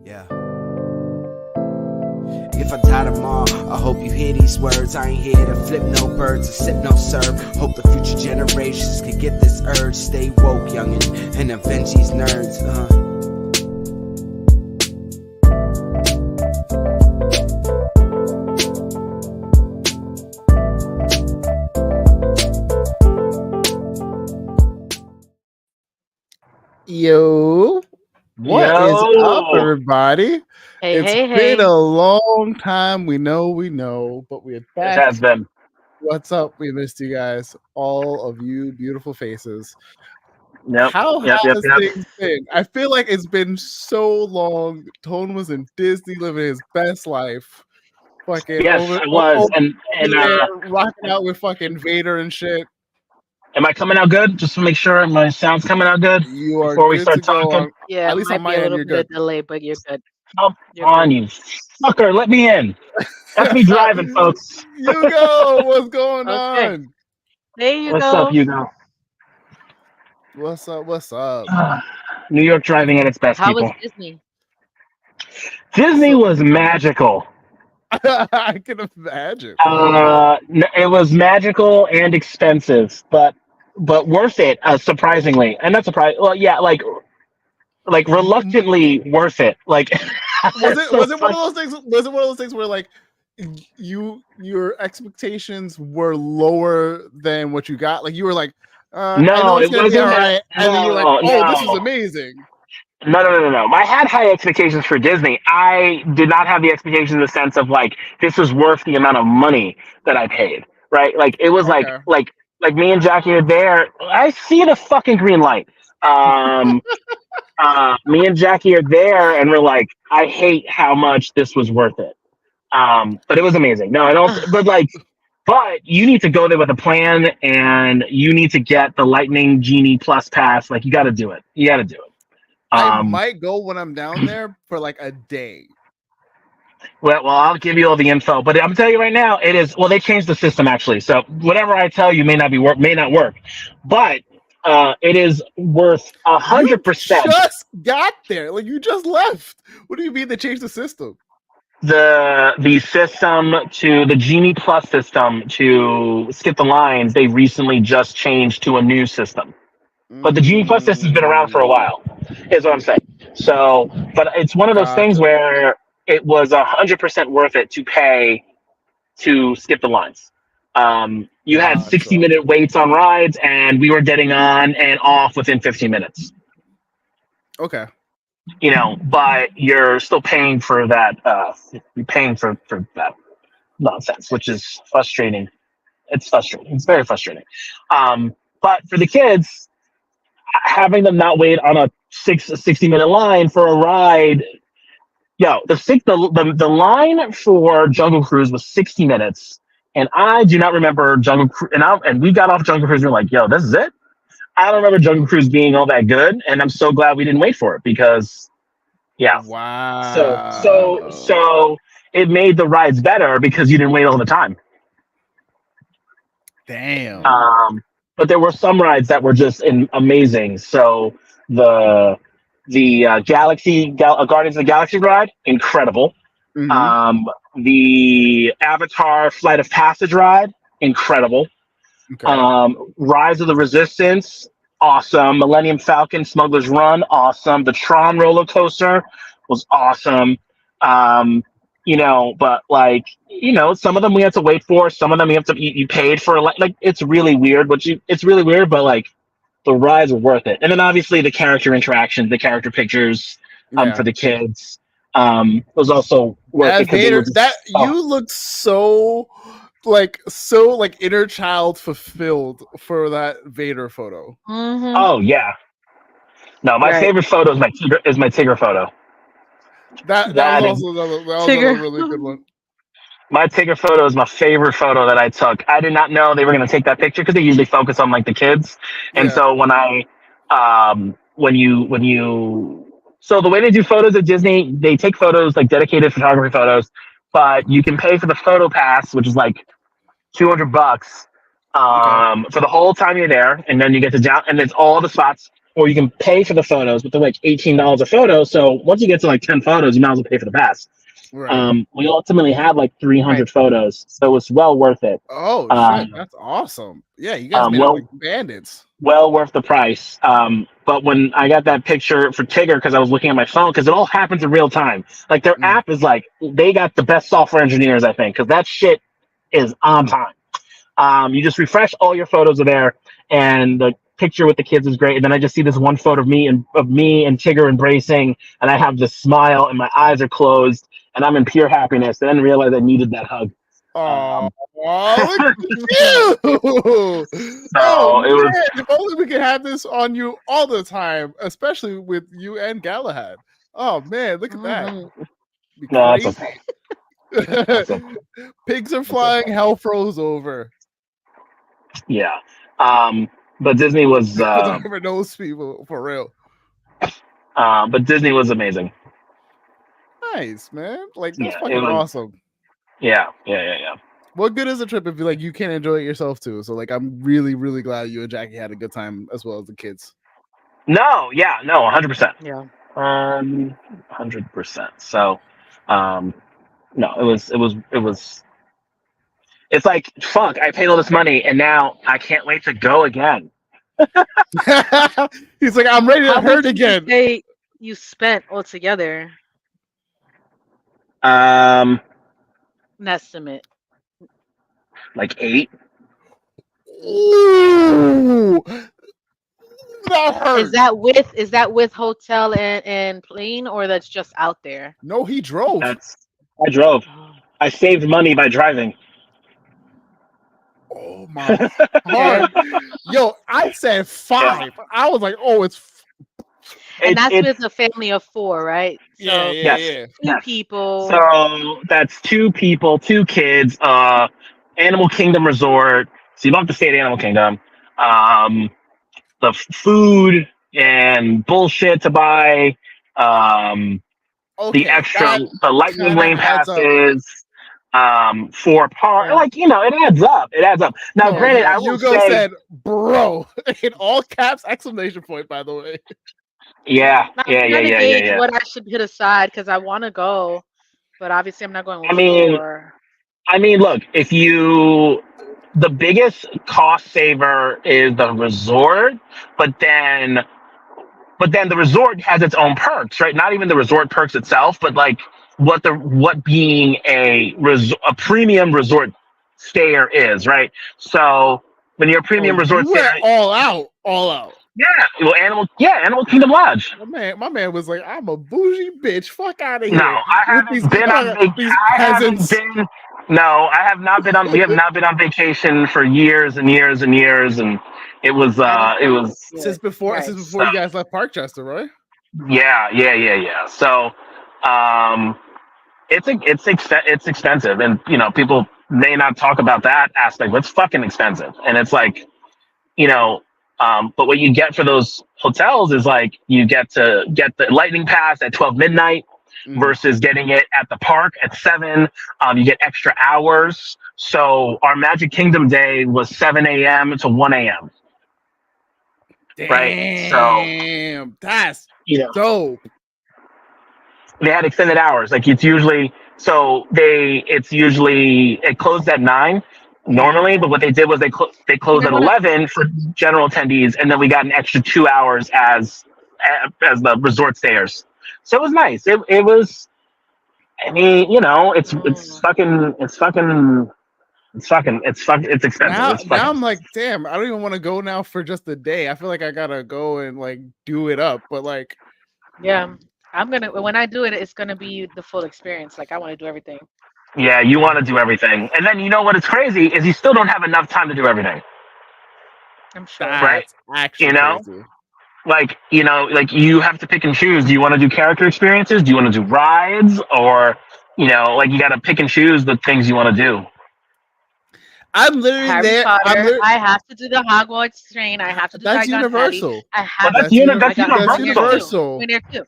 Yeah. If I die tomorrow, I hope you hear these words. I ain't here to flip no birds or sip no syrup. Hope the future generations can get this urge. Stay woke, youngin', and avenge these nerds. Yo, what is up, everybody? It's been a long time. We know, but we're back. It has been. What's up? We missed you guys, all of you beautiful faces. Yep. How has things been? I feel like it's been so long. Tone was in Disney, living his best life. Fucking yes, I was, and rocking out with fucking Vader and shit. Am I coming out good? Just to make sure my sound's coming out good. You are before good we start to go. talking. Yeah, at least on my end, you're good. Delay, but you're good. Come on, you fucker! Let me in. That's me driving, folks. Hugo, what's going on? There you What's go. up, Hugo? What's up? What's up? New York driving at its best, How people. was Disney? Disney was magical. I can imagine. It was magical and expensive, but worth it. Surprisingly, and not surprised. Well, yeah, like reluctantly worth it. Like, was it one of those things? Was it one of those things where like your expectations were lower than what you got? Like you were like, no, it wasn't all right, and then you were like, oh, this is amazing. No. I had high expectations for Disney. I did not have the expectations in the sense of like this was worth the amount of money that I paid. Right? Like it was like me and Jackie are there. I see the fucking green light. Me and Jackie are there, and we're like, I hate how much this was worth it. But it was amazing. No, I don't. But you need to go there with a plan, and you need to get the Lightning Genie Plus Pass. Like you got to do it. You got to do it. I might go when I'm down there for like a day. Well, I'll give you all the info, but I'm telling you right now, it is. Well, they changed the system actually, so whatever I tell you may not work, but it is worth 100%. Just got there, like you just left. What do you mean they changed the system? The system to the Genie Plus system to skip the lines, they recently just changed to a new system. But the Genie Plus system's been around for a while, is what I'm saying. So, but it's one of those things where it was 100% worth it to pay to skip the lines. You had 60-minute waits on rides, and we were getting on and off within 15 minutes. Okay. You know, but you're still paying for that. You're paying for that nonsense, which is frustrating. It's frustrating. It's very frustrating. But for the kids, having them not wait on a 60-minute line for a ride, the line for Jungle Cruise was 60 minutes, and I do not remember Jungle Cruise. And we got off Jungle Cruise, and we're like, "Yo, this is it." I don't remember Jungle Cruise being all that good, and I'm so glad we didn't wait for it because, yeah. Wow. So it made the rides better because you didn't wait all the time. Damn. But there were some rides that were just amazing. So the Guardians of the Galaxy ride, incredible. Mm-hmm. The Avatar Flight of Passage ride, incredible. Okay. Rise of the Resistance, awesome. Millennium Falcon Smuggler's Run, awesome. The Tron roller coaster was awesome. But some of them we had to wait for. Some of them you paid for. Like it's really weird. It's really weird, but like the rides were worth it. And then obviously the character interactions, the character pictures, for the kids, was also worth it. Vader, you look so inner child fulfilled for that Vader photo. Mm-hmm. Oh yeah. No, my favorite photo is my Tigger photo. That was also a really good one. My Tigger photo is my favorite photo that I took. I did not know they were going to take that picture because they usually focus on like the kids. And so when so the way they do photos at Disney, they take photos like dedicated photography photos, but you can pay for the photo pass, which is like $200 for the whole time you're there, and then you get to down, and it's all the spots or you can pay for the photos, but they're like $18 a photo. So once you get to like 10 photos, you might as well pay for the pass. Right. We ultimately had like 300 photos, so it's well worth it. Oh shit, that's awesome. Yeah, you guys made it like bandits. Well worth the price. But when I got that picture for Tigger, because I was looking at my phone, because it all happens in real time. Like their app is like, they got the best software engineers, I think, because that shit is on time. You just refresh, all your photos are there, and the picture with the kids is great. And then I just see this one photo of me and Tigger embracing, and I have this smile, and my eyes are closed, and I'm in pure happiness. I didn't realize I needed that hug. Oh, look at you! So it was. If only we could have this on you all the time, especially with you and Galahad. Oh man, look at that! No, that's okay. That's okay. Pigs are flying. Hell froze over. Yeah, but Disney was. Never knows people for real. But Disney was amazing. Nice, man. Like that's fucking awesome. Yeah. What good is a trip if you can't enjoy it yourself too? So like, I'm really, really glad you and Jackie had a good time as well as the kids. No, 100%. Yeah, 100%. So, no, it was. It's like, fuck, I paid all this money and now I can't wait to go again. He's like, I'm ready to hurt again. You spent altogether? An estimate. Like 8. Ooh, that hurt. Is that with hotel and plane, or that's just out there? No, he drove. I drove. I saved money by driving. Oh my God. Yo, I said 5. I was like, oh, and that's with a family of 4, right? So, yeah. 2 people. So that's 2 people, 2 kids. Animal Kingdom Resort. So you don't have to stay at Animal Kingdom. The food and bullshit to buy. The extra, the lightning lane passes. For part, like, it adds up. It adds up. Now, granted, I will Hugo say, said, "Bro," in all caps, exclamation point. By the way. Yeah. What I should hit aside because I want to go, but obviously I'm not going with 4. I mean, look, the biggest cost saver is the resort, but then the resort has its own perks, right? Not even the resort perks itself, but like what being a premium resort stayer is, right? So when you're a premium resort stayer, all out. Yeah, well, Animal Kingdom Lodge. My man was like, I'm a bougie bitch. Fuck out of here. No, I haven't been on vacation. No, I have not been on. We have not been on vacation for years and years and years, and it was since before you guys left Parkchester, right? Yeah. So, it's expensive, and people may not talk about that aspect, but it's fucking expensive, and it's like, but what you get for those hotels is like you get to get the lightning pass at 12 midnight. Versus getting it at the park at 7. You get extra hours. So our Magic Kingdom day was 7 a.m. to 1 a.m. Right? So that's dope. They had extended hours. Like it closed at 9 normally, but what they did was they closed at 11 for general attendees, and then we got an extra 2 hours as the resort stayers. So it was nice. It was. I mean, it's expensive. Now I'm like, damn, I don't even want to go now for just a day. I feel like I gotta go and like do it up. But like, yeah, when I do it, it's gonna be the full experience. Like I want to do everything. Yeah, you want to do everything, and then what is crazy is you still don't have enough time to do everything. I'm sure. Right? Actually, crazy. Like you have to pick and choose. Do you want to do character experiences? Do you want to do rides? Or, like you got to pick and choose the things you want to do. I'm literally Harry there. Potter, I have to do the Hogwarts train. I have to do That's Universal. I have that's to Universal. I'm going there too.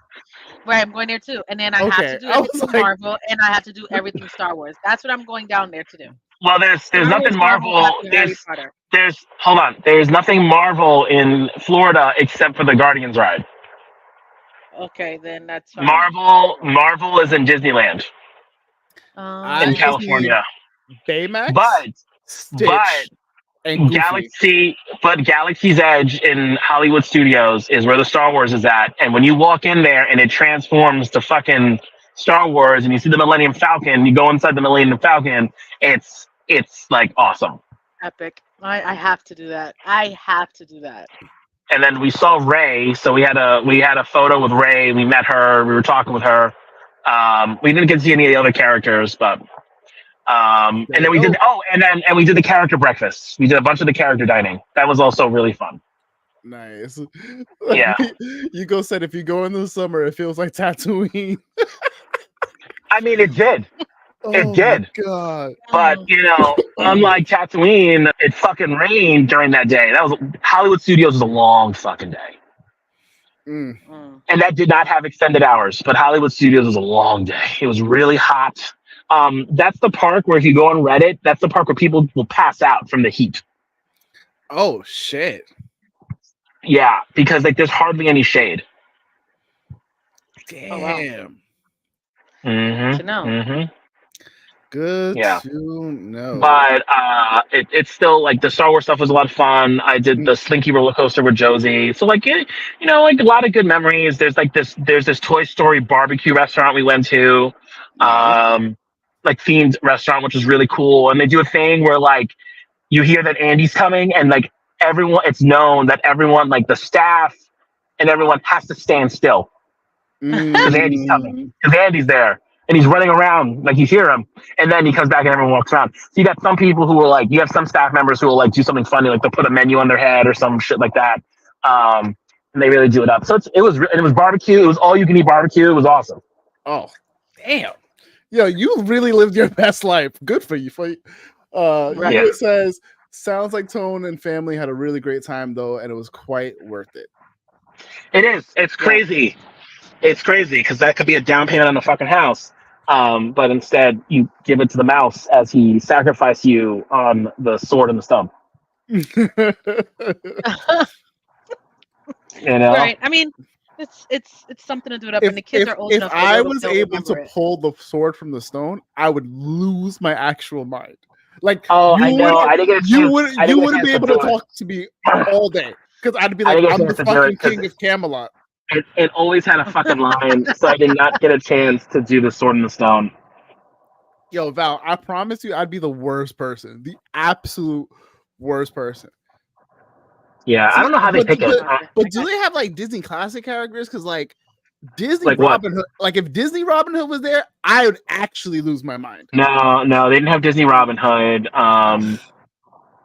Right, I'm going there too. And then I have to do everything Marvel, and I have to do everything Star Wars. That's what I'm going down there to do. Well, there's Star nothing Wars Marvel Marvel. after Harry Potter. There's hold on. There's nothing Marvel in Florida except for the Guardians ride. Okay, then that's fine. Marvel is in Disneyland I in just need California. Baymax, But Stitch, and Goofy. Galaxy's Edge in Hollywood Studios is where the Star Wars is at. And when you walk in there and it transforms to fucking Star Wars and you see the Millennium Falcon, you go inside the Millennium Falcon, it's like awesome. Epic. I have to do that. I have to do that. And then we saw Rey, so we had a photo with Rey. We met her. We were talking with her. We didn't get to see any of the other characters, but and then we did and we did the character breakfast. We did a bunch of the character dining. That was also really fun. Nice. Yeah. Yugo said if you go in the summer, it feels like Tatooine. I mean, it did. It did. God. But unlike Tatooine, it fucking rained during that day. That was Hollywood Studios was a long fucking day. And that did not have extended hours, but Hollywood Studios was a long day. It was really hot. That's the park where if you go on Reddit, that's the park where people will pass out from the heat. Oh shit. Yeah, because like there's hardly any shade. Damn. Oh, wow. To know. Good to know. But it's still like the Star Wars stuff was a lot of fun. I did the Slinky roller coaster with Josie. So like like a lot of good memories. There's this Toy Story barbecue restaurant we went to. Like themed restaurant, which is really cool. And they do a thing where like you hear that Andy's coming and like everyone, it's known that everyone, like the staff and everyone has to stand still because Andy's coming, because Andy's there and he's running around, like you hear him, and then he comes back and everyone walks around. So you got some people who will like, you have some staff members who will like do something funny, like they'll put a menu on their head or some shit like that. And they really do it up. So it was barbecue. It was all you can eat barbecue. It was awesome. Oh, damn. Yo, you really lived your best life. Good for you. It says, sounds like Tone and family had a really great time though, and it was quite worth it. It is. It's crazy. It's crazy because that could be a down payment on a fucking house. But instead, you give it to the mouse as he sacrificed you on the sword and the stump. Right. I mean, it's something to do it up, and the kids are old enough. If I was able to pull the sword from the stone, I would lose my actual mind. Like, I know. You wouldn't be able to talk to me all day because I'd be like, I'm the fucking king of Camelot. It always had a fucking line, so I did not get a chance to do the sword in the stone. Yo, Val, I promise you, I'd be the worst person, the absolute worst person. Yeah, I don't know how they pick it. But do they have like Disney classic characters? Because like Disney Robin Hood, like if Disney Robin Hood was there, I would actually lose my mind. No, they didn't have Disney Robin Hood.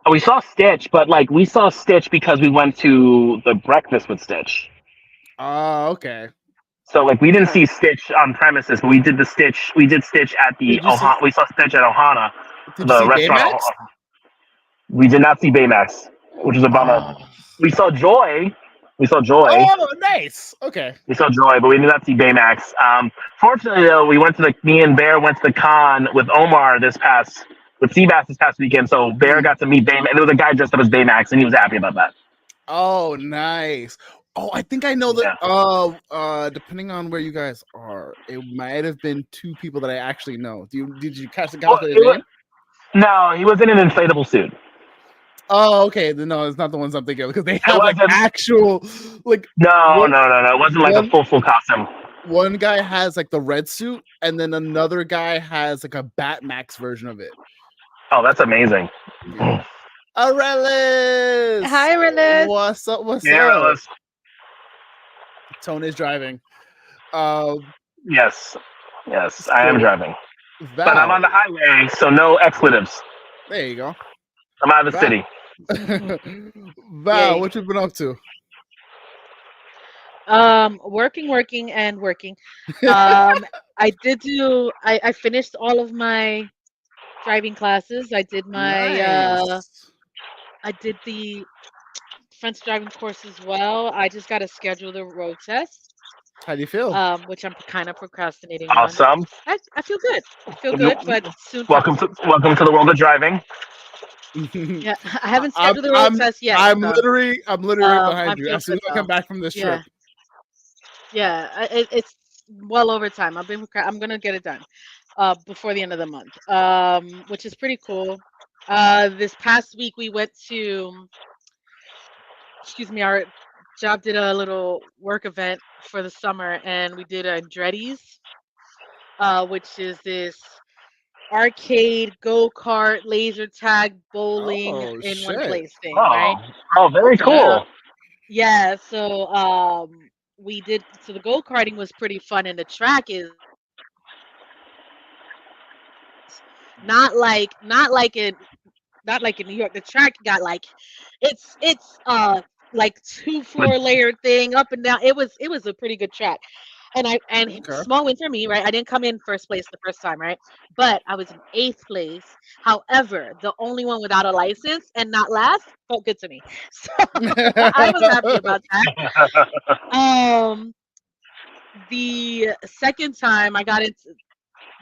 We saw Stitch, but like we saw Stitch because we went to the breakfast with Stitch. Oh, okay. So like we didn't see Stitch on premises, but we did Stitch at the Ohana. We saw Stitch at Ohana, the restaurant. We did not see Baymax, which is a bummer. We saw Joy. Oh, nice. Okay. We saw Joy, but we did not see Baymax. Fortunately, though, me and Bear went to the con with Omar with Seabass this past weekend. So Bear got to meet Baymax. There was a guy dressed up as Baymax, and he was happy about that. Oh, nice. Oh, I think I know that. Depending on where you guys are, it might have been two people that I actually know. Did you catch the guy's name? No, he was in an inflatable suit. Oh, okay. No, it's not the ones I'm thinking of because they have like actual like. No. It wasn't like a full costume. One guy has like the red suit, and then another guy has like a Batmax version of it. Oh, that's amazing. Yeah. Arelis! Hi, Arelis. What's up? Arelis. Tone is driving. Yes, I am driving. Val. But I'm on the highway, so no expletives. There you go. I'm out of the city. Val, what you been up to? Working. I finished all of my driving classes. I did my I did the French driving course as well. I just got to schedule the road test. How do you feel? which I'm kind of procrastinating on. Awesome. I feel good. I feel good, but soon. Welcome to the world of driving. Yeah, I haven't scheduled the road I'm test yet. I'm so, literally right behind I you. feel As soon good as I come though. back from this Yeah, trip. yeah. It's well over time. I'm gonna get it done, before the end of the month. Which is pretty cool. This past week we went to, excuse me, our job did a little work event for the summer, and we did a Andretti's, which is this arcade, go-kart, laser tag, bowling Oh in one shit! place thing, right? Oh, very Uh, cool. yeah, so we did, so the go-karting was pretty fun, and the track is not like in New York. The track got like it's like two But floor layer thing up and down. It was a pretty good track. And Okay. small win for me, right? I didn't come in first place the first time, right? But I was in eighth place. However, the only one without a license and not last felt good to me. So I was happy about that. Um, the second time I got into,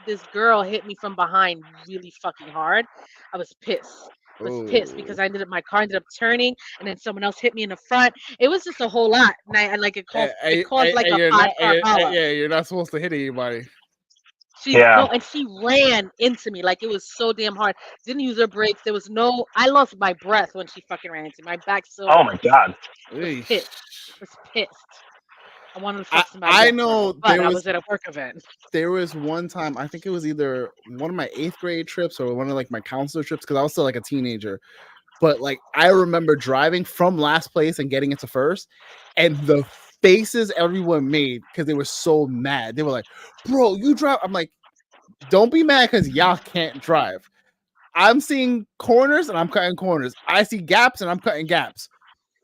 this girl hit me from behind really fucking hard. I was pissed. I was pissed because Oh. my car ended up turning, and then someone else hit me in the front. It was just a whole lot, and like it caused like a You're not. 5 car pileup. Yeah, you're not supposed to hit anybody. yeah. And she ran into me like it was so damn hard. Didn't use her brakes. There was no. I lost my breath when she fucking ran into me. My back still Oh my hurts. God. Was Eesh. pissed. Was pissed. I wanted to fuck somebody I up, know but I was at a work event. there was one time, I think it was either one of my 8th grade trips or one of like my counselor trips, because I was still like a teenager. But like I remember driving from last place and getting into first, and the faces everyone made because they were so mad. They were like, "Bro, you drive." I'm like, "Don't be mad because y'all can't drive. I'm seeing corners and I'm cutting corners. I see gaps and I'm cutting gaps.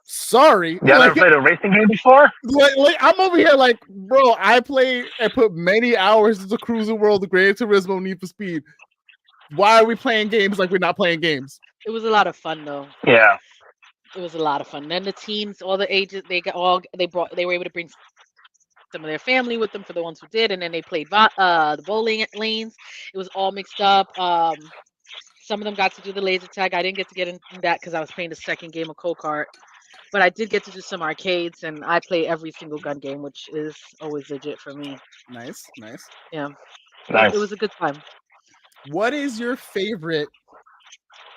Sorry." You ever played a racing game before? Like, I'm over here like, bro, I put many hours into Cruising World, the Gran Turismo, Need for Speed. Why are we playing games like we're not playing games? It was a lot of fun though. Yeah. It was a lot of fun. Then the teams, all the ages, they were able to bring some of their family with them for the ones who did, and then they played the bowling lanes. It was all mixed up. Some of them got to do the laser tag. I didn't get to get in that because I was playing the second game of Go-Kart, but I did get to do some arcades, and I play every single gun game, which is always legit for me. Nice. Yeah, Nice. it was a good time. What is your favorite?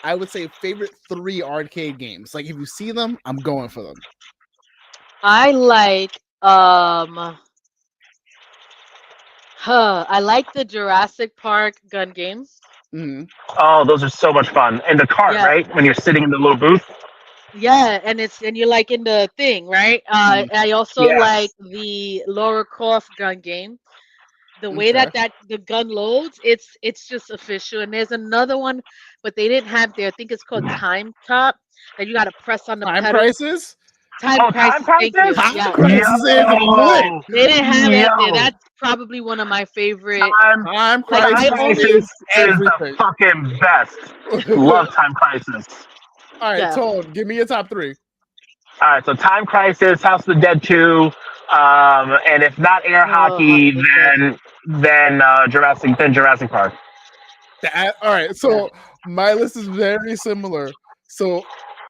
I would say favorite 3 arcade games. Like if you see them, I'm going for them. I like I like the Jurassic Park gun games. Mm-hmm. Oh, those are so much fun. And the cart, Yeah. right? When you're sitting in the little booth. Yeah, and you're like in the thing, right? I also Yeah. like the Lara Croft gun game. The way Okay. that the gun loads, it's just official. And there's another one, but they didn't have there. I think it's called Time Top, that you got to press on the Time pedal. Crisis. Time Oh, Time Crisis. Thank you. Crisis? Time Yeah, Crisis is lit. they didn't have that there. Yo. That's probably one of my favorite. Time Time Like, Crisis I only- Crisis is everything. the fucking best. Love Time Crisis. All right, Yeah. Tone, give me your top 3. All right, so Time Crisis, House of the Dead 2, and if not air hockey, then Jurassic Park. All right, so my list is very similar. So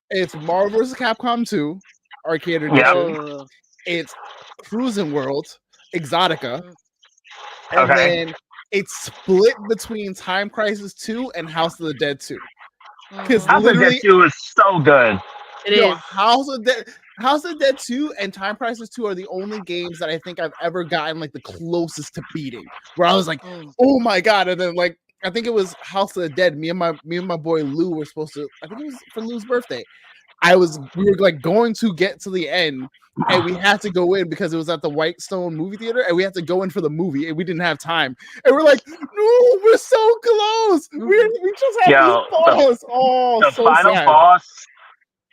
it's Marvel vs. Capcom 2, Arcade Edition. Yeah. Oh, It's Cruising World, Exotica. Mhm. And Okay. then it's split between Time Crisis 2 and House of the Dead 2. Because mhm. House of the Dead literally, 2 is so good. It is. House of the Dead 2 and Time Crisis 2 are the only games that I think I've ever gotten like the closest to beating. Where I was like, Mm. oh my god! And then like I think it was House of the Dead. Me and my boy Lou were supposed to. I think it was for Lou's birthday. We were like going to get to the end, and we had to go in because it was at the Whitestone movie theater, and we had to go in for the movie, and we didn't have time. And we're like, no, we're so close. We just have Yo, this boss. Oh, so final sad. boss.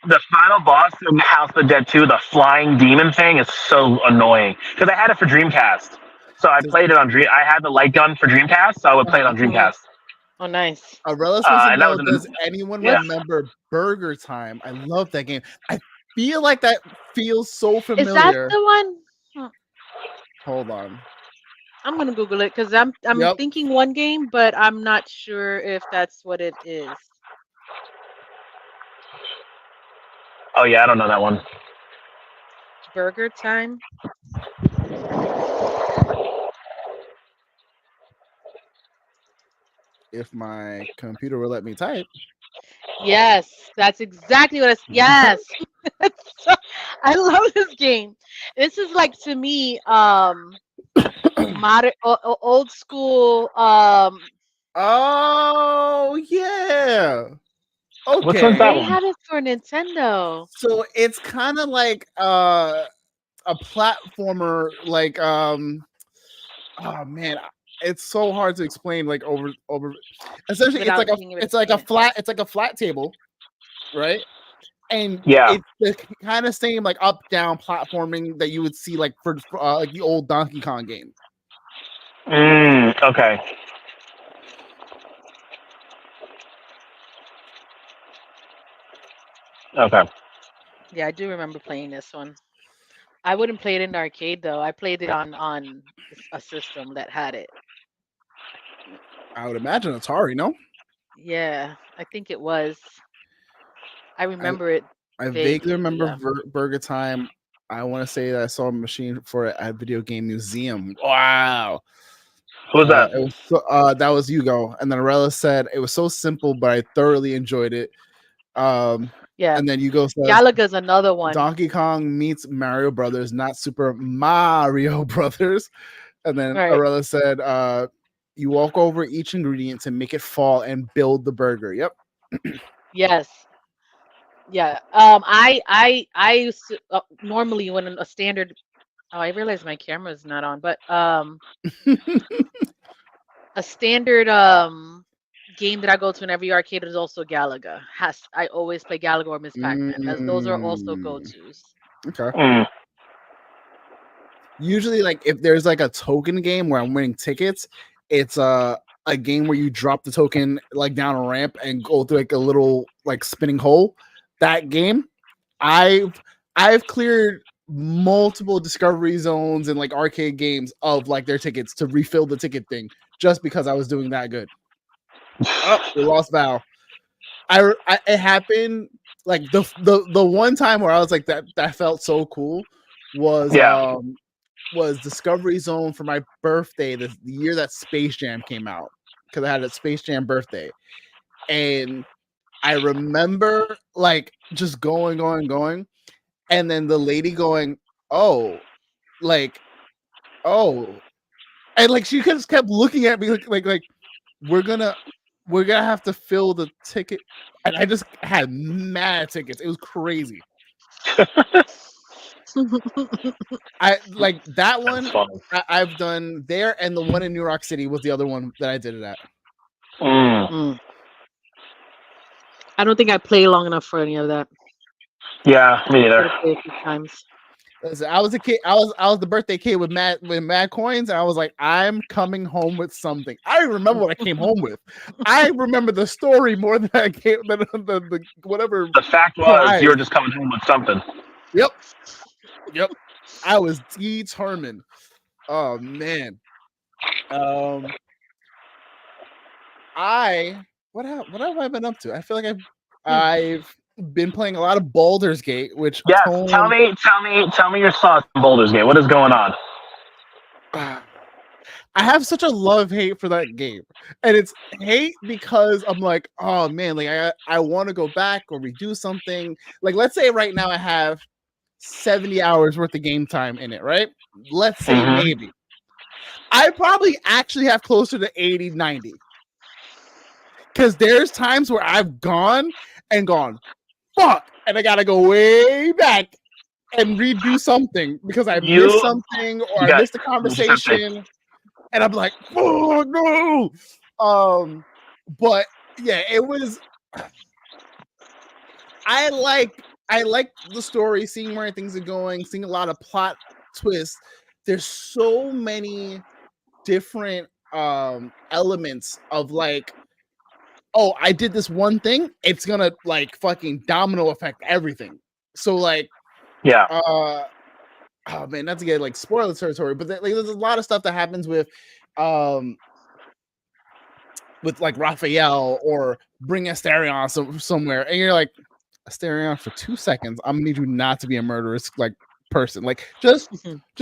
The final boss in House of the Dead 2, the flying demon thing, is so annoying. Because I had it for Dreamcast. So I played it on Dream. I had the light gun for Dreamcast, so I would play it on Dreamcast. Oh, nice. Arelis wants to and that know, was an- does anyone yeah. remember Burger Time? I love that game. I feel like that feels so Is familiar. that the one? Hold on. I'm gonna Google it because I'm Yep. thinking one game, but I'm not sure if that's what it is. Oh yeah, I don't know that one. Burger Time. If my computer will let me type. Yes, that's exactly what it's. Yes, So- I love this game. This is like to me, modern, old school. Oh yeah. Which one's Okay. that They one? have it for Nintendo. So it's kind of like a platformer, like oh man, it's so hard to explain. Like over, essentially, Without being able to see it. it's like a flat table, right? And Yeah. it's the kind of same like up down platforming that you would see like for like the old Donkey Kong game. Okay. Okay. Yeah, I do remember playing this one. I wouldn't play it in the arcade though. I played it on a system that had it. I would imagine Atari, no? Yeah, I think it was. I I, remember it I vaguely vaguely, but remember yeah. Burger Time. I want to say that I saw a machine for it at Video Game Museum. Wow. Who was that? It was so, that was Hugo. And then Arella said it was so simple, but I thoroughly enjoyed it. Yeah. And then Hugo says Galaga's another one. Donkey Kong meets Mario Brothers, not Super Mario Brothers. And then Right. Arella said, you walk over each ingredient to make it fall and build the burger. Yep. Yes. Yeah. I used to, normally when a standard. Oh, I realize my camera is not on, but a standard game that I go to in every arcade is also Galaga. I always play Galaga or Miss Pac-Man. Those are also go-tos. Okay. Mm. Usually, like if there's like a token game where I'm winning tickets, it's a game where you drop the token like down a ramp and go through like a little like spinning hole. That game, I've cleared multiple discovery zones and like arcade games of like their tickets to refill the ticket thing just because I was doing that good. Oh, we lost Val. It happened like the one time where I was like that felt so cool was Discovery Zone for my birthday, the year that Space Jam came out, because I had a Space Jam birthday. And I remember like just going, and then the lady going, oh, and like she just kept looking at me like we're gonna have to fill the ticket, and I just had mad tickets. It was crazy. I like that one. I've done there, and the one in New York City was the other one that I did it at. I don't think I played long enough for any of that. Yeah, me neither. I played a few times. Listen, I was a kid. I was the birthday kid with mad coins, and I was like, I'm coming home with something. I don't remember what I came home with. I remember the story more than I came the whatever. The fact was, you were just coming home with something. Yep. I was determined. Oh man. What have I been up to? I feel like I've been playing a lot of Baldur's Gate, which yes. Tell me your thoughts on Baldur's Gate. What is going on? I have such a love-hate for that game, and it's hate because I'm like, oh man, like I want to go back or redo something. Like let's say right now I have 70 hours worth of game time in it, right? Let's say maybe. I probably actually have closer to 80, 90. Because there's times where I've gone, fuck, and I gotta go way back and redo something because I missed something or I missed a conversation, and I'm like, oh no. But yeah, it was. I like the story, seeing where things are going, seeing a lot of plot twists. There's so many different elements of like, oh, I did this one thing, it's gonna like fucking domino affect everything. So like, oh man, not to get like spoiler territory, but like there's a lot of stuff that happens with like Raphael or bring Asterion somewhere, and you're like, Asterion, for 2 seconds, I'm gonna need you not to be a murderous like person. Like just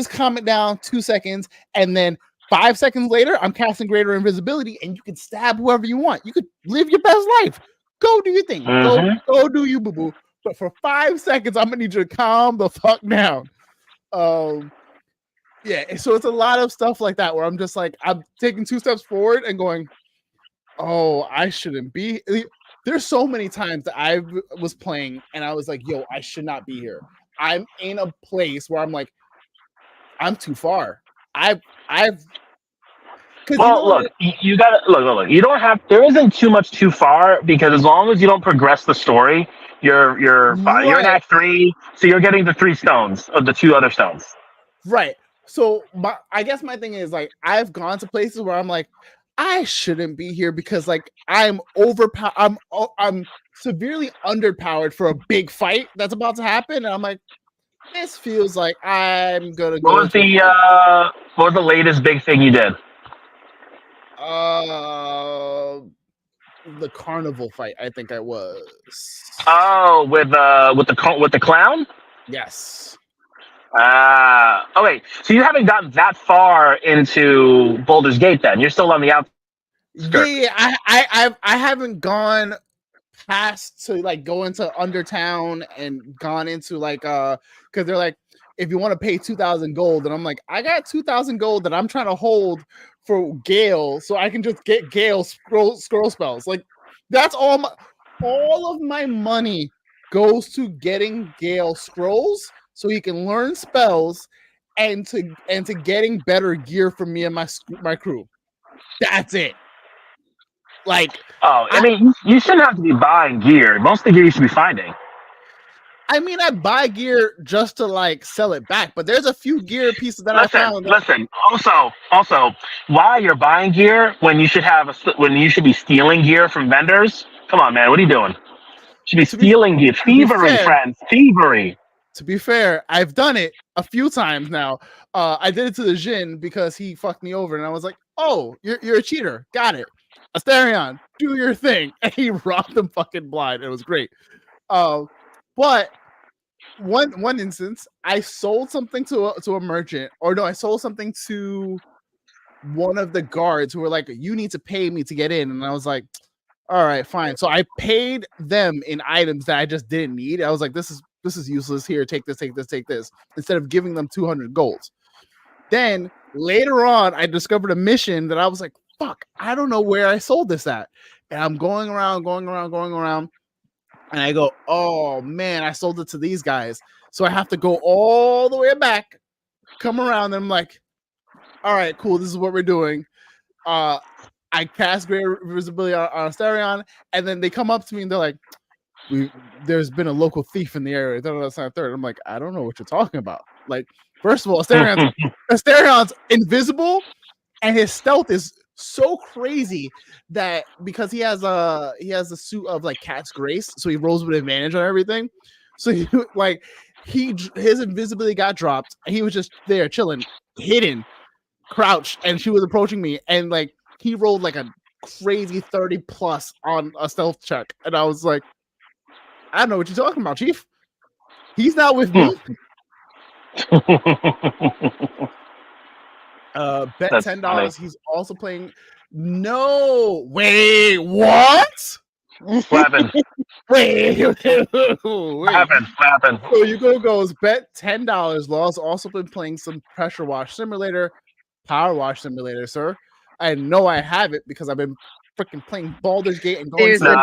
calm it down 2 seconds, and then 5 seconds later, I'm casting greater invisibility, and you can stab whoever you want. You could live your best life. Go do your thing. Go do you, boo boo. But for 5 seconds, I'm gonna need you to calm the fuck down. Yeah, so it's a lot of stuff like that where I'm just like, I'm taking 2 steps forward and going, oh, I shouldn't be. There's so many times that I was playing and I was like, yo, I should not be here. I'm in a place where I'm like, I'm too far. Well, look, you gotta look. You don't have. There isn't too much too far because as long as you don't progress the story, you're fine. Right. You're in Act 3, so you're getting the 3 stones of the 2 other stones. Right. So I guess my thing is like I've gone to places where I'm like, I shouldn't be here because like I'm overpowered. I'm severely underpowered for a big fight that's about to happen, and I'm like, this feels like I'm gonna go. What was the latest big thing you did? The carnival fight, I think I was. Oh, with the clown? Yes. Okay. So you haven't gotten that far into Baldur's Gate then. You're still on the outskirts. Yeah, I haven't gone past to like go into Undertown and gone into like because they're like, if you want to pay 2,000 gold, and I'm like, I got 2,000 gold that I'm trying to hold for Gale, so I can just get Gale scroll spells. Like that's all of my money goes to getting Gale scrolls so he can learn spells and to getting better gear for me and my crew. That's it. Like, I mean, you shouldn't have to be buying gear. Most of the gear you should be finding. I mean, I buy gear just to like sell it back, but there's a few gear pieces that I found. Listen. Also, why you're buying gear when you should be stealing gear from vendors? Come on, man. What are you doing? You should be stealing gear. Thievery, friends. Thievery. To be fair, I've done it a few times now. I did it to the Jin because he fucked me over, and I was like, "Oh, you're a cheater. Got it. Asterion, do your thing." And he robbed him fucking blind. It was great. But one instance, I sold something to a merchant, or no, I sold something to one of the guards who were like, "You need to pay me to get in," and I was like, "All right, fine." So I paid them in items that I just didn't need. I was like, "This is useless. Here, take this," instead of giving them 200 golds. Then later on, I discovered a mission that I was like, "Fuck, I don't know where I sold this at," and I'm going around. And I go, oh man, I sold it to these guys. So I have to go all the way back, come around, and I'm like, all right, cool. This is what we're doing. I cast greater visibility on Asterion, and then they come up to me and they're like, there's been a local thief in the area. Third. I'm like, I don't know what you're talking about. Like, first of all, Asterion's invisible, and his stealth is so crazy that because he has a suit of like cat's grace, so he rolls with advantage on everything. So his invisibility got dropped, and he was just there chilling, hidden, crouched, and she was approaching me, and like he rolled like a crazy 30 plus on a stealth check, and I was like, I don't know what you're talking about, Chief. He's not with me. Bet That's $10. funny. He's also playing. No, wait, what? What happened? Wait. What happened? So you goes bet $10. Law's also been playing some pressure wash simulator, power wash simulator, sir. I know I have it because I've been freaking playing Baldur's Gate and going. There's an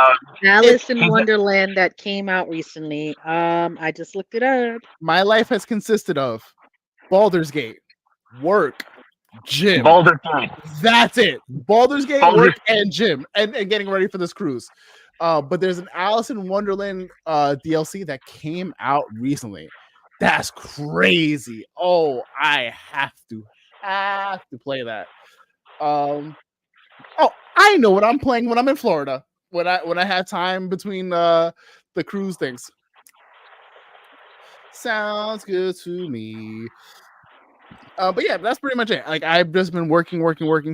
Alice in Wonderland that came out recently. I just looked it up. My life has consisted of Baldur's Gate, work, gym. Baldur's Gate. That's it. Baldur's Gate, work, and gym, and getting ready for this cruise. But there's an Alice in Wonderland DLC that came out recently. That's crazy. Oh, I have to play that. Oh, I know what I'm playing when I'm in Florida. When I have time between the cruise things. Sounds good to me. But yeah, that's pretty much it. Like I've just been working,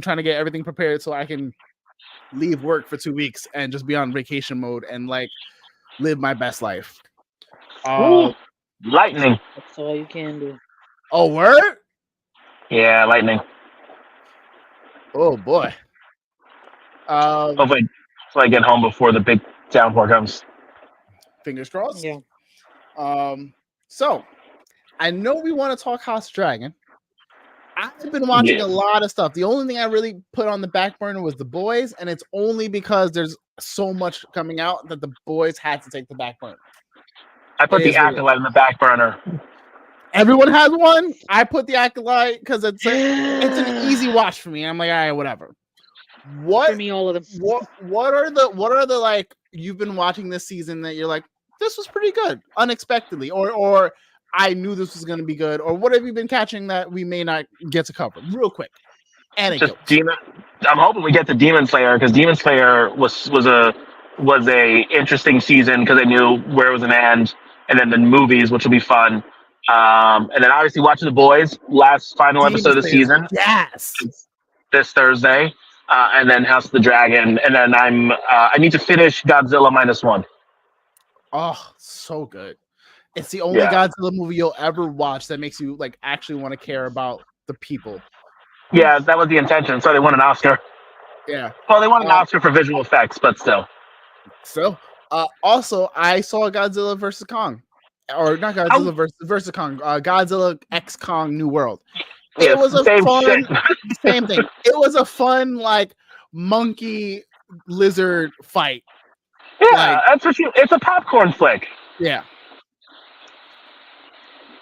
trying to get everything prepared so I can leave work for 2 weeks and just be on vacation mode and like live my best life. Ooh, lightning. That's all you can do. Oh, word? Yeah, lightning. Oh boy. Hopefully I get home before the big downpour comes. Fingers crossed. Yeah. So I know we want to talk House of Dragon. I've been watching a lot of stuff. The only thing I really put on the back burner was The Boys, and it's only because there's so much coming out that The Boys had to take the back burner. I put the Acolyte in the back burner. Everyone has one. I put the Acolyte because it's an easy watch for me. I'm like, all right, whatever. What For me, all of them. What are the like you've been watching this season that you're like, this was pretty good unexpectedly, or I knew this was going to be good, or what have you been catching that we may not get to cover real quick? Anecdotes. I'm hoping we get to Demon Slayer because Demon Slayer was a interesting season because I knew where it was going to end, and then the movies, which will be fun, and then obviously watching The Boys, last final episode of the season. Yes. This Thursday, and then House of the Dragon, and then I need to finish Godzilla -1. Oh, so good. It's the only Godzilla movie you'll ever watch that makes you like actually want to care about the people. Yeah, that was the intention. So they won an Oscar. Yeah. Well, they won an Oscar for visual effects, but still. So, also, I saw Godzilla vs. Kong. Or not Godzilla versus Kong. Godzilla X Kong New World. It was a fun... Same thing. It was a fun, like, monkey lizard fight. Yeah, that's what it's a popcorn flick. Yeah.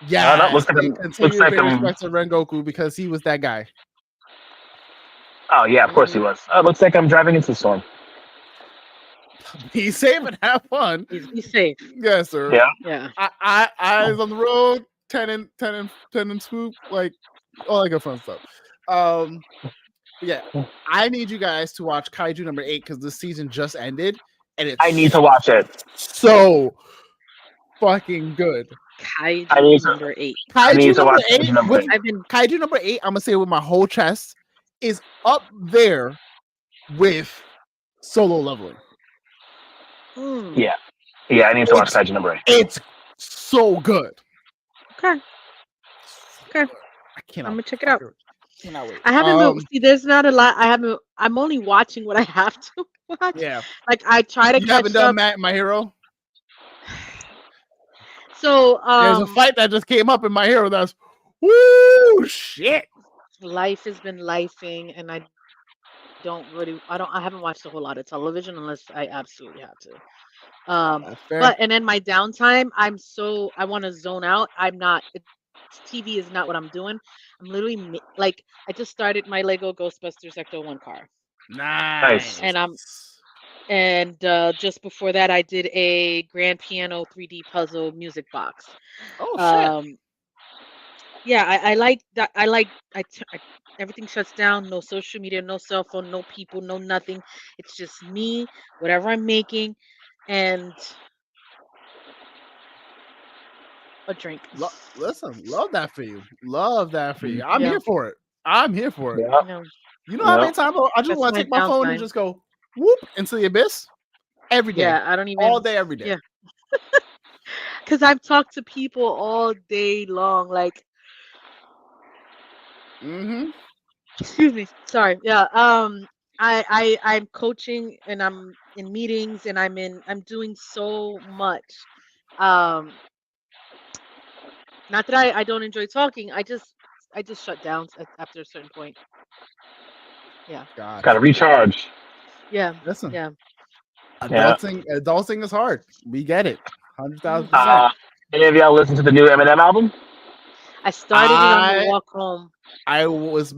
Yeah, looks like respect to Rengoku because he was that guy. Oh yeah, of course he was. Looks like I'm driving into the storm. Be safe and have fun. Be safe. Yes, sir. Yeah. Eyes on the road. 10 and swoop, like all that good fun stuff. Yeah, I need you guys to watch Kaiju number 8 because this season just ended, and I need to watch it. So fucking good. Kaiju number 8. Kaiju number 8. I'm gonna say it with my whole chest is up there with Solo Leveling. Yeah, I need to watch Kaiju number 8. It's so good. Okay. I cannot. I'm gonna check it out. Cannot wait. I haven't see. There's not a lot. I'm only watching what I have to watch. Yeah. Like I try to. You haven't done My Hero. So there's a fight that just came up in My Hero. That's woo shit. Life has been lifing, and I haven't watched a whole lot of television unless I absolutely have to. But and in my downtime, I want to zone out. TV is not what I'm doing. I'm literally like I just started my Lego Ghostbusters Ecto 1 car. Nice. And just before that, I did a grand piano 3D puzzle music box. Oh shit. Yeah, I like that. Everything shuts down. No social media, no cell phone, no people, no nothing. It's just me, whatever I'm making, and a drink. Listen, love that for you. I'm here for it. Yeah. You know how many times I just want to take my phone and just go whoop into the abyss every day. Yeah, I don't even all day, every day. Yeah. Because I've talked to people all day long, like. Excuse me. Sorry. Yeah. I'm coaching and I'm in meetings and I'm doing so much. Not that I don't enjoy talking. I just shut down after a certain point. Yeah. Gotta recharge. Yeah. Listen. Yeah. Adulting is hard. We get it. 100,000%. Any of y'all listen to the new Eminem album? I started it on the walk home. I was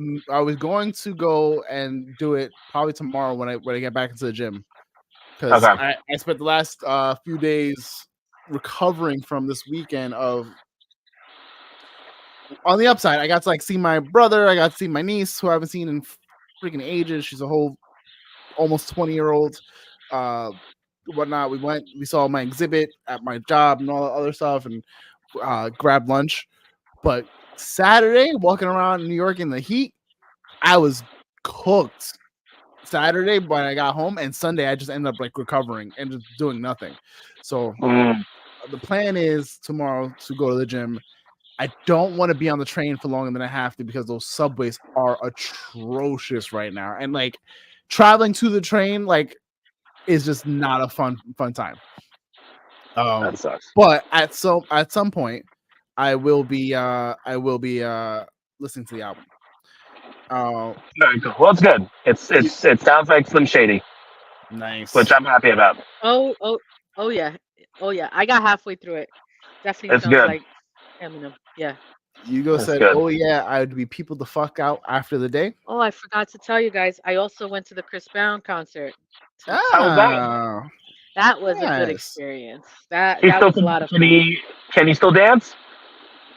going to go and do it probably tomorrow when I get back into the gym because I spent the last few days recovering from this weekend of. On the upside, I got to like see my brother. I got to see my niece, who I haven't seen in freaking ages. She's a whole almost 20-year-old. Whatnot. We saw my exhibit at my job and all that other stuff, and grab lunch. But Saturday, walking around New York in the heat, I was cooked. Saturday when I got home, and Sunday I just ended up like recovering and just doing nothing. So the plan is tomorrow to go to the gym. I don't want to be on the train for longer than I have to because those subways are atrocious right now, and like traveling to the train like is just not a fun time. That sucks. But at some point, I will be listening to the album. Very cool. Well, it's good. It sounds like Slim Shady, Nice. which I'm happy about. Oh yeah, I got halfway through it. Definitely It's sounds good. like Eminem. Yeah. Hugo That's said, good. "Oh yeah, I would be people the fuck out after the day." Oh, I forgot to tell you guys. I also went to the Chris Brown concert. How was that? That was a good Nice. experience. That He still was a lot of can fun. can he still dance?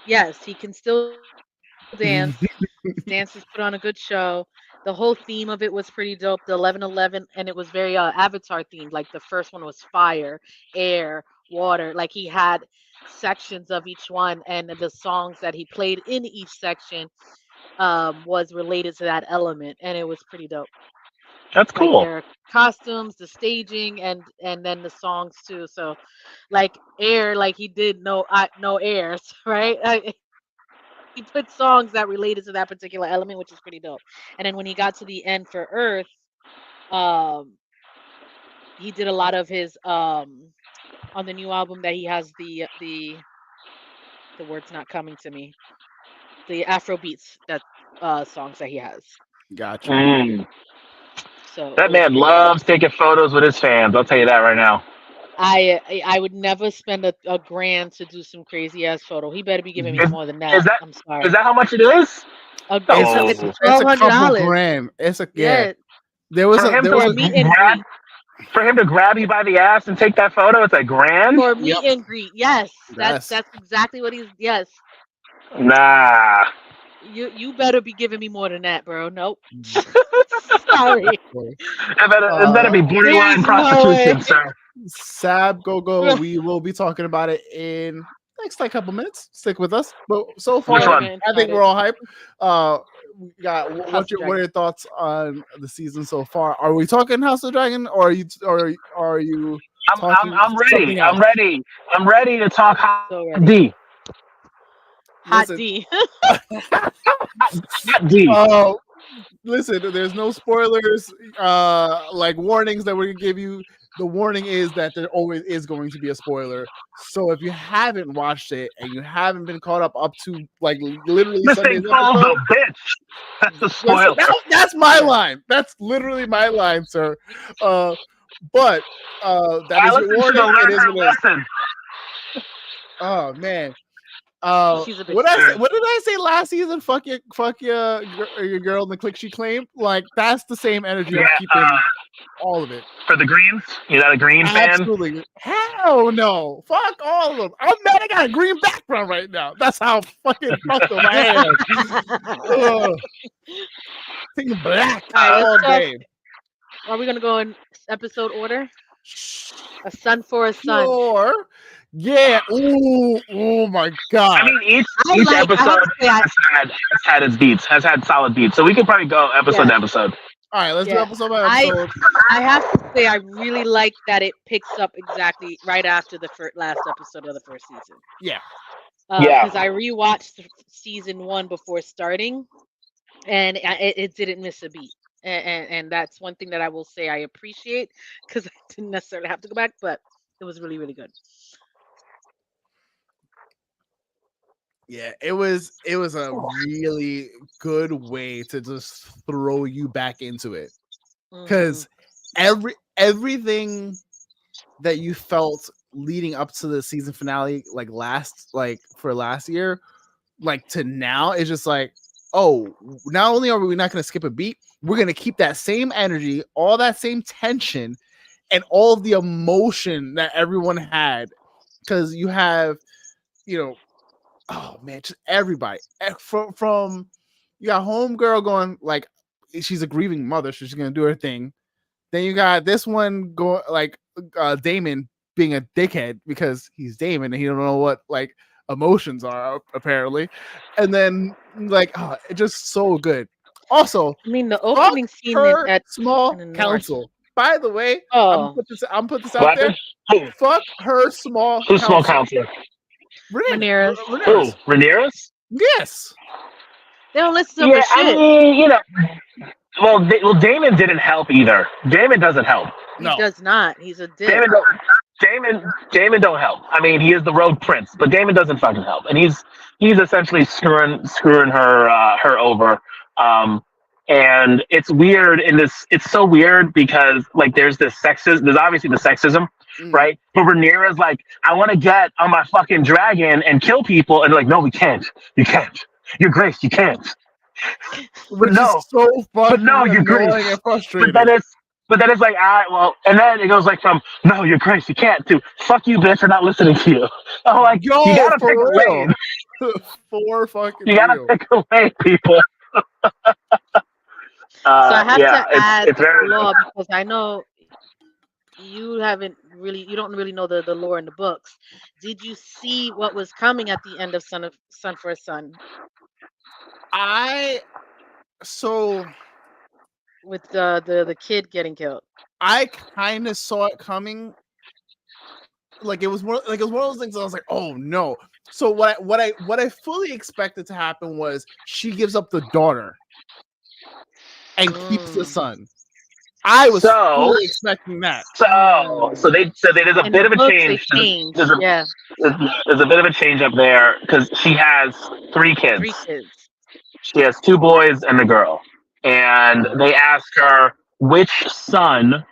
Yes, he can still dance. His dancers put on a good show. The whole theme of it was pretty dope. The 11/11, and it was very Avatar themed. Like the first one was fire, air, water. Like he had sections of each one, and the songs that he played in each section was related to that element, and it was pretty dope. That's Like cool. their costumes, the staging, and then the songs too. So, like air, like he did no airs, right? He put songs that related to that particular element, which is pretty dope. And then when he got to the end for Earth, um, he did a lot of his on the new album that he has the word's not coming to me. The Afro beats that songs that he has. Gotcha. So That it was man pretty dope. loves taking photos with his fans. I'll tell you that right now. I would never spend a grand to do some crazy ass photo. He better be giving me Is, more than is that. that I'm is sorry. that how much it is? It's It's Oh, a couple $1,200. grand. It's a Yeah, There was for a him there to was for a a meet and grab greet. for him to grab you by the ass and take that photo, it's like grand. For a Yep. meet and greet. Yes, Yes. that's exactly what he's. Yes, Nah. you better be giving me more than that, bro. Nope. Sorry. It better be borderline There's no way. prostitution, sir. Sab go. We will be talking about it in next like couple minutes. Stick with us. But so far, Which one? I think we're all hyped. We got House what of are your thoughts on the season so far? Are we talking House of Dragon, or are you talking I'm ready. something else? I'm ready. I'm ready to talk So hot ready. D. Hot Listen. D. Hot D. Oh, listen, there's no spoilers, like warnings that we're gonna give you. The warning is that there always is going to be a spoiler. So if you haven't watched it and you haven't been caught up to like literally This Sunday's thing calls episode, a bitch. That's the spoiler. that's my line. That's literally my line, sir. But that I is your listened to warning. the It is learner what it is. lesson. Oh man. She's a bitch. What did I say last season? Fuck your girl in the clique she claimed. Like that's the same energy I'm keeping all of it. For the Greens? You're not a Green fan? Absolutely. Hell no. Fuck all of them. I'm mad I got a green background right now. That's how fucking fucked up I am. Thinking black all day. Are we gonna go in episode order? A son for a son. Sure. Yeah. Ooh. Oh my god. I mean, each episode has had its beats, has had solid beats. So we could probably go episode to episode. All right, let's do episode by episode. I have to say, I really like that it picks up exactly right after the last episode of the first season. Yeah. Because I rewatched season 1 before starting, and it didn't miss a beat. And that's one thing that I will say I appreciate, because I didn't necessarily have to go back, but it was really, really good. Yeah, it was a really good way to just throw you back into it, because everything that you felt leading up to the season finale, like for last year, like to now, is just like, oh, not only are we not going to skip a beat, we're going to keep that same energy, all that same tension, and all of the emotion that everyone had, because you have, oh man, just everybody from you got homegirl going like she's a grieving mother, so she's gonna do her thing. Then you got this one going like Damon being a dickhead because he's Damon and he don't know what like emotions are apparently, and then like it's just so good. Also, I mean, the fuck opening scene her at small in the north. council. By the way, Oh, I'm put this What out there. happened? Fuck her small Who's small council. counselor? Rhaenyra's. Who? Rhaenyra's. Rhaenyra's? Yes. They don't listen to Yeah, her I shit. mean, well, Damon didn't help either. Damon doesn't help. He No. does not. He's a dick. Damon don't help. I mean, he is the road prince, but Damon doesn't fucking help, and he's essentially screwing her over. And it's weird in this. It's so weird because like there's obviously the sexism, right? But Rhaenyra's like, I want to get on my fucking dragon and kill people, and they're like, no, we can't. You can't. Your Grace, you can't. Which No. is so fucking no, you're annoying Grace. and frustrating. But then it's like, all right, well, and then it goes like from no, Your Grace, you can't to fuck you, bitch, I'm not listening to you. I'm like, Yo, you gotta for pick a real. lane. For fucking You gotta real. pick a lane, people. So I have to add it's very law because I know you don't really know the lore in the books. Did you see what was coming at the end of Son for a Son with the kid getting killed? I kind of saw it coming. Like it was one of those things. I was like, oh no. So what I fully expected to happen was she gives up the daughter and keeps the son. I was fully expecting that. So there's a bit of a change. There's a bit of a change up there because she has 3 kids. 3 kids. She has 2 boys and a girl, and they ask her, which son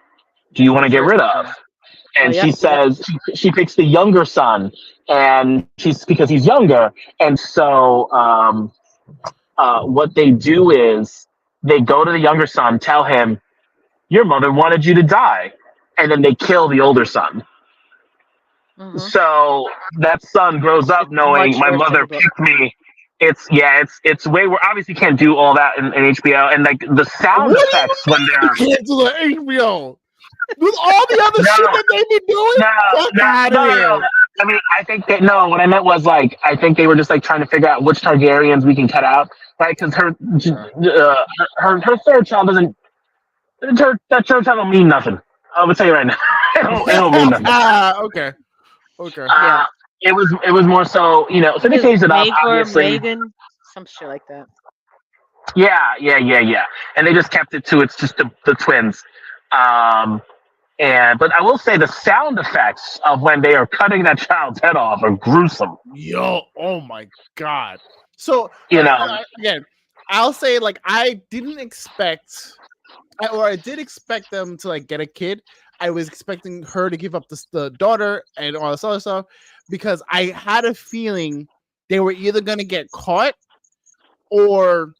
do you want to get rid of? And she says she picks the younger son, and because he's younger. And so what they do is they go to the younger son, tell him, your mother wanted you to die, and then they kill the older son. Mm-hmm. So that son grows up knowing my mother picked me. It's way where obviously can't do all that in HBO, and like the sound effects when they're can't do the HBO. With all the other shit that they've been doing? No. I mean, I think that what I meant was like I think they were just like trying to figure out which Targaryens we can cut out, right? Because her third child doesn't. That third child don't mean nothing. I would tell you right now, it don't mean nothing. Okay. Yeah. It was more so So they changed it up, obviously. Megan, some shit like that. Yeah. And they just kept it to it's just the twins. But I will say the sound effects of when they are cutting that child's head off are gruesome. Yo, oh my god. So again, I'll say like I did expect them to like get a kid. I was expecting her to give up the daughter and all this other stuff because I had a feeling they were either gonna get caught or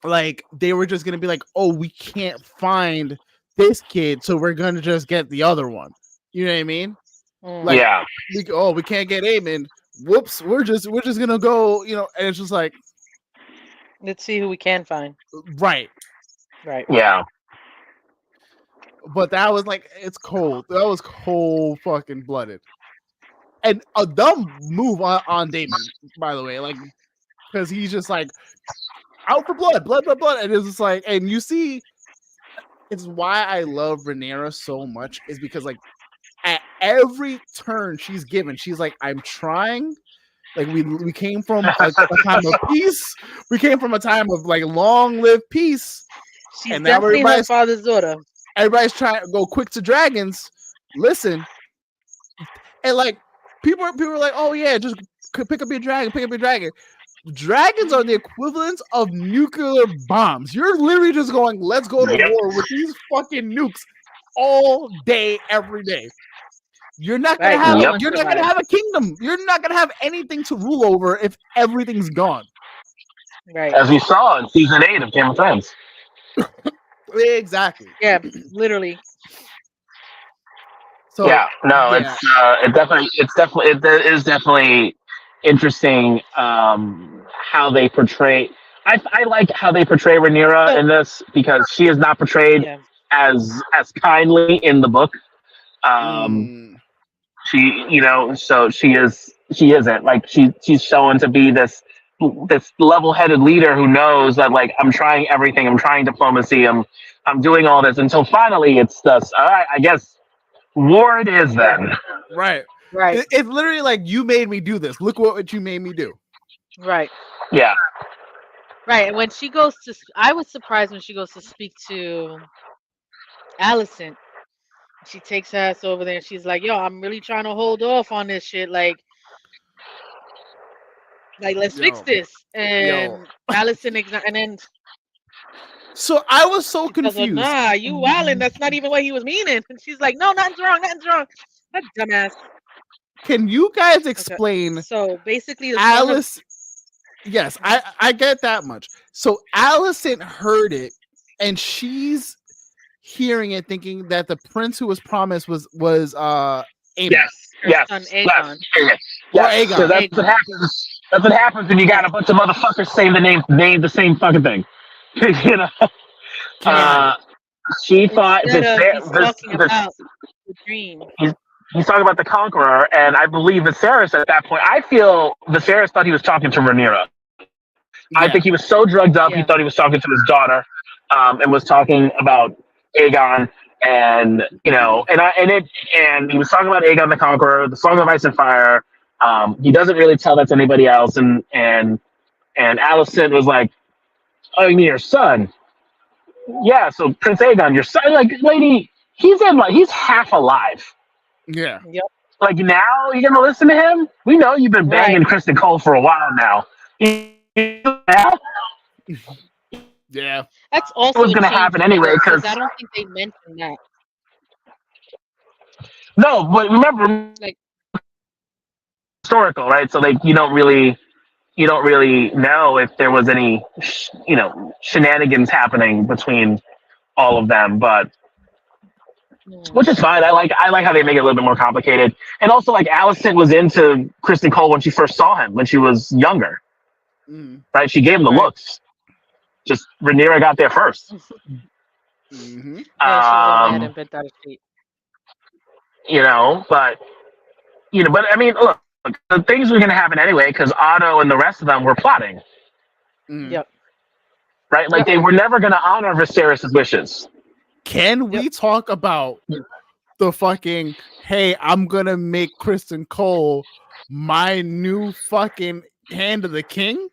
like they were just gonna be like, oh, we can't find this kid, so we're gonna just get the other one. You know what I mean? Like, we can't get Aemon. Whoops, we're just gonna go. And it's just like, let's see who we can find. Right. Yeah. But that was like, it's cold. That was cold fucking blooded, and a dumb move on Daemon, by the way, like because he's just like out for blood, and it's just like, and you see. It's why I love Rhaenyra so much is because like at every turn she's given, she's like, I'm trying. Like we came from a time of peace. We came from a time of like long-lived peace. She's and definitely her father's daughter. Everybody's trying to go quick to dragons. Listen, and like people are like, oh yeah, just pick up your dragon. Dragons are the equivalent of nuclear bombs. You're literally just going, let's go to war with these fucking nukes all day, every day. You're not gonna have you're not gonna have a kingdom. You're not gonna have anything to rule over if everything's gone. Right. As we saw in season 8 of Game of Thrones. Exactly. Yeah, literally. So it is definitely interesting how they portray. I like how they portray Rhaenyra in this because she is not portrayed as kindly in the book. She, so she is she isn't. Like she's shown to be this level-headed leader who knows that like I'm trying everything. I'm trying diplomacy. I'm doing all this until finally it's just all right. I guess war it is then. Right. Right. It's literally like you made me do this. Look what you made me do. Right. Yeah. Right. And when she goes to, I was surprised when she goes to speak to Allison. She takes her ass over there and she's like, yo, I'm really trying to hold off on this shit. Like let's fix this. And Allison, and then. So I was so Because, confused. nah, you wildin'. That's not even what he was meaning. And she's like, no, nothing's wrong. That dumbass. Can you guys explain? Okay. So basically, Alice. Yes, I get that much. So Allison heard it, and she's hearing it, thinking that the prince who was promised was Aemon. Yes. Son Aegon. Yes. Aegon. That's what happens. That's what happens when you got a bunch of motherfuckers saying name the same fucking thing. You know. She thought he's talking about the dream. He's talking about the Conqueror, and I believe Viserys at that point. I feel Viserys thought he was talking to Rhaenyra. Yeah. I think he was so drugged up, he thought he was talking to his daughter, and was talking about Aegon, and you know, and he was talking about Aegon the Conqueror, the Song of Ice and Fire. He doesn't really tell that to anybody else, and Alicent was like, "Oh, you mean your son? Yeah, so Prince Aegon, your son, like, lady, he's half alive. Yeah. Yep. Like, now you're gonna listen to him? We know you've been banging Kristen Cole for a while now. Now? Yeah. That's also what's gonna happen anyway, because I don't think they mentioned that. No, but remember, like, historical, right? So like you don't really know if there was any shenanigans happening between all of them, but which is fine. I like how they make it a little bit more complicated. And also, like, Alicent was into Kristen Cole when she first saw him when she was younger, right? She gave him the looks. Just Rhaenyra got there first. Mm-hmm. Yeah, she went ahead and bent out of feet. But I mean, look, the things were going to happen anyway because Otto and the rest of them were plotting. Yep. Right? Like, they were never going to honor Viserys' wishes. Can we talk about the fucking, hey, I'm going to make Kristen Cole my new fucking hand of the king?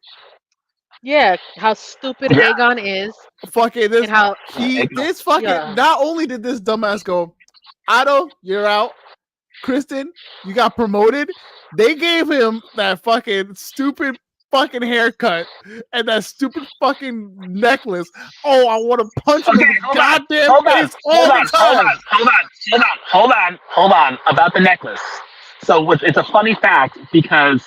Yeah, how stupid Aegon is. Fucking this, and how not only did this dumbass go, Otto, you're out. Kristen, you got promoted. They gave him that fucking stupid fucking haircut and that stupid fucking necklace. Oh, I want to punch him in the goddamn face all the time. Hold on. About the necklace. So it's a funny fact because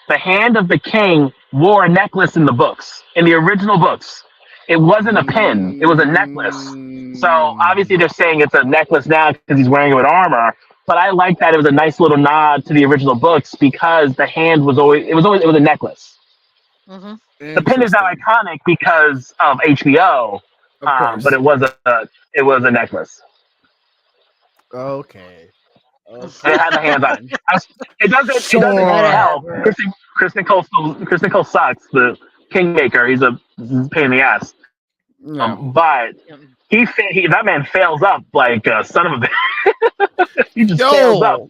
the hand of the king wore a necklace in the books, in the original books. It wasn't a pin. It was a necklace. So obviously they're saying it's a necklace now because he's wearing it with armor. But I like that it was a nice little nod to the original books because the hand was always a necklace. Mm-hmm. The pin is not iconic because of HBO, but it was a necklace. Okay. It had the hands on it. It doesn't help. Kristen Cole sucks. The Kingmaker, he's a pain in the ass. But that man fails up like a son of a bitch. He just fails up.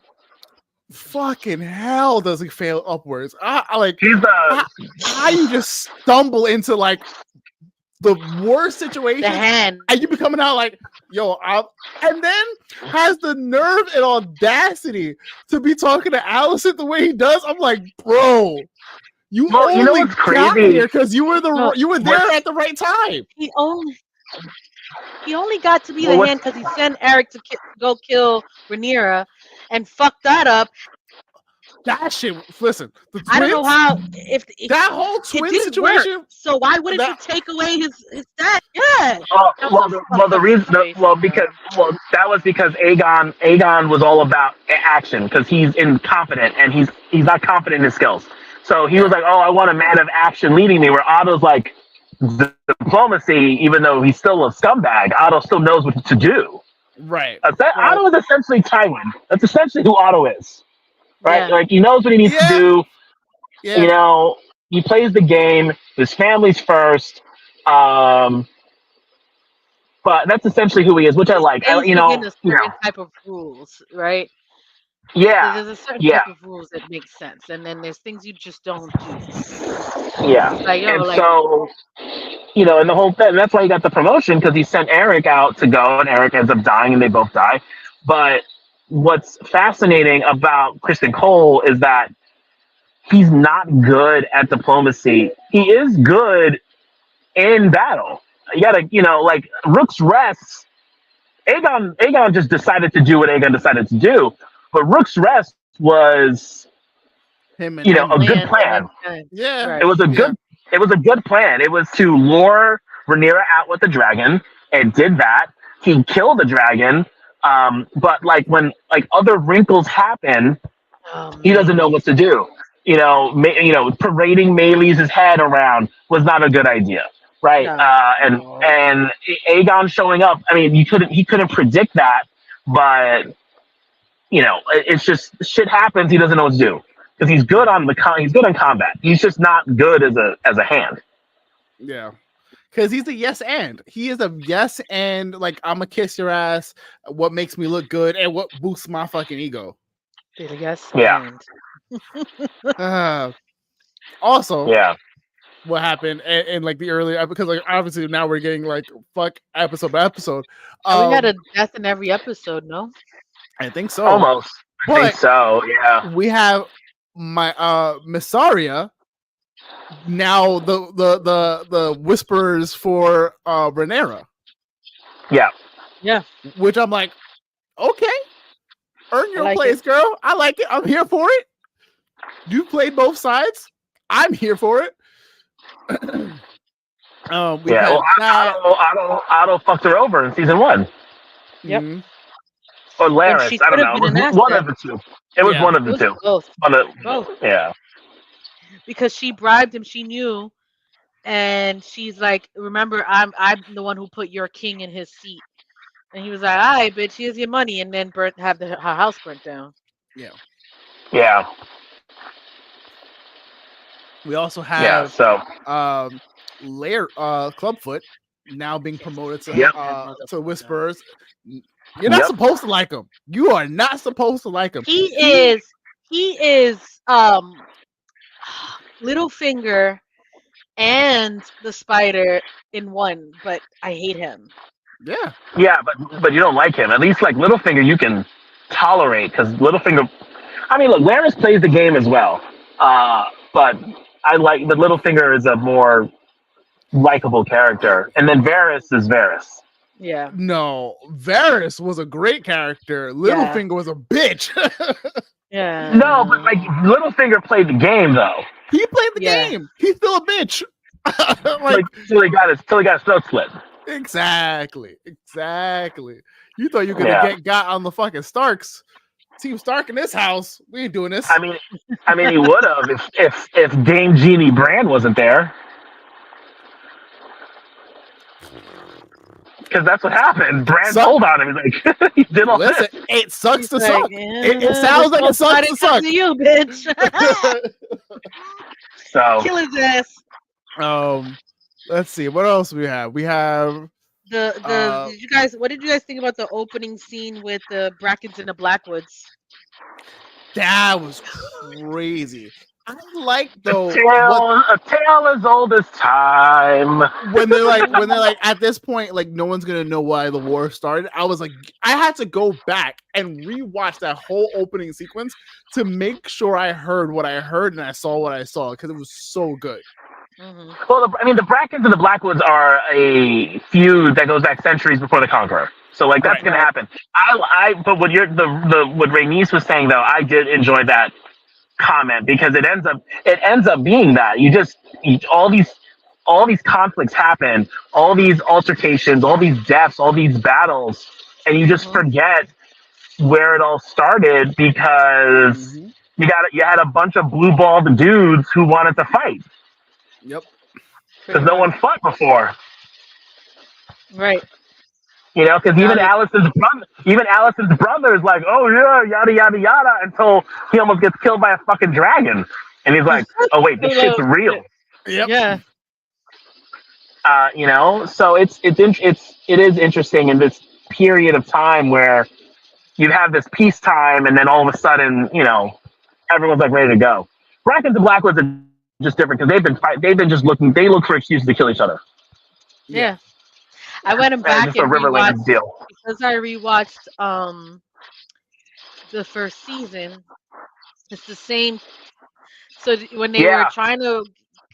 Fucking hell does he fail upwards? How you just stumble into like the worst situation and you be coming out like, and then has the nerve and audacity to be talking to Alicent the way he does. I'm like, bro, you only got here because you were there at the right time. He only got to be the hand because he sent Eric to go kill Rhaenyra and fucked that up. That shit. Listen, the twins, I don't know how if that whole twin situation. Work, so why wouldn't you take away his dad? Yeah. That was because Aegon was all about action because he's incompetent and he's not confident in his skills. So he was like, "Oh, I want a man of action leading me." Where Otto's like, diplomacy, even though he's still a scumbag, Otto still knows what to do. Right. Otto is essentially Tywin. That's essentially who Otto is. right? Yeah. Like he knows what he needs to do. Yeah. You know, he plays the game. His family's first. But that's essentially who he is, which I like. Stays within a certain type of rules, right? Yeah, There's a certain yeah, type of rules that make sense, and then there's things you just don't do. yeah. It's like, yo, And like, so, and the whole thing, that's why he got the promotion, because he sent Eric out to go, and Eric ends up dying, and they both die. But what's fascinating about Kristen Cole is that he's not good at diplomacy. He is good in battle. You gotta, like Rook's Rest. Aegon just decided to do what Aegon decided to do, but Rook's Rest was, Him and a good plan. Yeah. Right. It was a good. It was a good plan. It was to lure Rhaenyra out with the dragon. It did that. He killed the dragon. But like when other wrinkles happen, he doesn't know what to do. Parading Melee's head around was not a good idea, right? No. And Aegon showing up. I mean, he couldn't predict that, but it's just shit happens. He doesn't know what to do because he's good on he's good on combat. He's just not good as a hand. Yeah. Because he's a yes and. He is a yes and, like, I'm going to kiss your ass, what makes me look good, and what boosts my fucking ego. Yes. Yeah. Also, yeah. what happened in like the early, because like obviously now we're getting like fuck episode by episode. We had a death in every episode, no? I think so. Almost. I think so, yeah. We have my Missaria, now the whispers for Rhaenyra. Yeah. Yeah. Which I'm like, okay. Earn your place, girl. I like it. I'm here for it. You played both sides. I'm here for it. Otto fucked her over in season 1. Yep. Mm-hmm. Or Larys, I don't know. It was one of the two. It was one of the two. Both. Both. Yeah. Because she bribed him, she knew, and she's like, "Remember, I'm the one who put your king in his seat." And he was like, "All right, bitch, here's your money," and then her house burnt down. Yeah. Yeah. We also have Clubfoot now being promoted to Whisperers. You're not supposed to like him. You are not supposed to like him. He is Littlefinger and the Spider in one, but I hate him. Yeah. Yeah, but you don't like him. At least like Littlefinger you can tolerate, because Littlefinger, I mean, look, Larys plays the game as well. But Littlefinger is a more likable character. And then Varys is Varys. Yeah. No, Varys was a great character. Littlefinger was a bitch. Yeah. No, but like Littlefinger played the game though. He played the game. He's still a bitch. Till he got his throat slit. Exactly. You thought you could have got on the fucking Starks. Team Stark in this house. We ain't doing this. I mean, he would have if Dame Jeannie Brand wasn't there. Because that's what happened. Brand told on him. He's like, he did all this. It sucks to suck. It sounds like it sucks to suck. To you, bitch. So kill his ass. Let's see. What else we have? We have what did you guys think about the opening scene with the Brackens and the Blackwoods? That was crazy. I like though a tale as old as time. When they're like at this point, like no one's gonna know why the war started. I was like, I had to go back and rewatch that whole opening sequence to make sure I heard what I heard and I saw what I saw, because it was so good. Mm-hmm. Well, the Brackens and the Blackwoods are a feud that goes back centuries before the Conqueror. So like that's gonna happen. But what what Rhaenys was saying though, I did enjoy that comment, because it ends up being that all these conflicts happen, all these altercations, all these deaths, all these battles, and you just forget where it all started, because you had a bunch of blue-balled dudes who wanted to fight. Yep. Because no one fought before. Right. You know, because Got it. even Allison's brother is like, oh yeah, yada yada yada, until he almost gets killed by a fucking dragon, and he's like, oh wait, this shit's real. Yep. Yeah. You know, so it is interesting in this period of time where you have this peacetime, and then all of a sudden, you know, everyone's like ready to go. Brackens and Blackwoods are just different because they've been just looking. They look for excuses to kill each other. Yeah. I went And back just a and river rewatched deal. because I rewatched the first season. It's the same. So when they were Yeah, trying to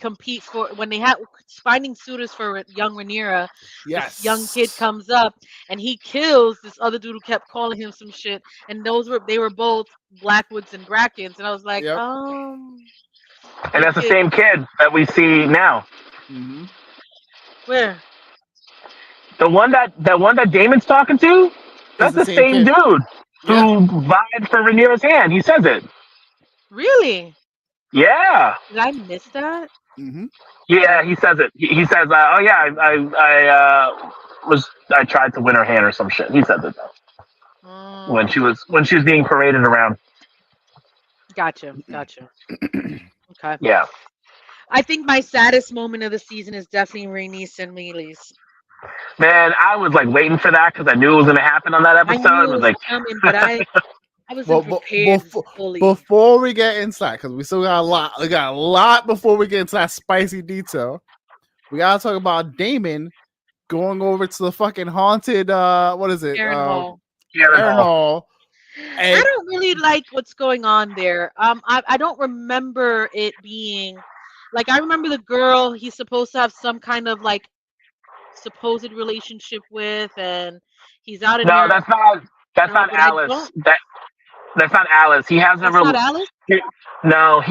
compete for when they had finding suitors for young Rhaenyra, this young kid Yes. comes up and he kills this other dude who kept calling him some shit. And they were both Blackwoods and Brackens, and I was like, Yep. and the that's the kid same kid that we see now. Mm-hmm. where The one that Damon's talking to, Is that's the the same same kid. dude Yeah. who vied for Rhaenyra's hand. He says it. really? Yeah. Did I miss that? Mm-hmm. Yeah, he says it. He says, "Oh yeah, I tried to win her hand or some shit." He says it though when Mm, she was being paraded around. gotcha. Okay. Yeah, I think my saddest moment of the season is definitely Rhaenys and Meleys. man, I was like waiting for that because I knew it was gonna happen on that I episode. knew I it was was like, coming, but I Well, wasn't prepared fully. before we get inside, because we still got a lot. We got a lot before we get into that spicy detail. We gotta talk about Damon going over to the fucking haunted. What is it? Aaron Hall. Aaron Hall. I And don't really like what's going on there. I don't remember it being like I remember the girl he's supposed to have some kind of like supposed relationship with, and he's out in no, Aaron that's Hall, not but I Alice. don't. That's not Alice. He has That's not Alice. no.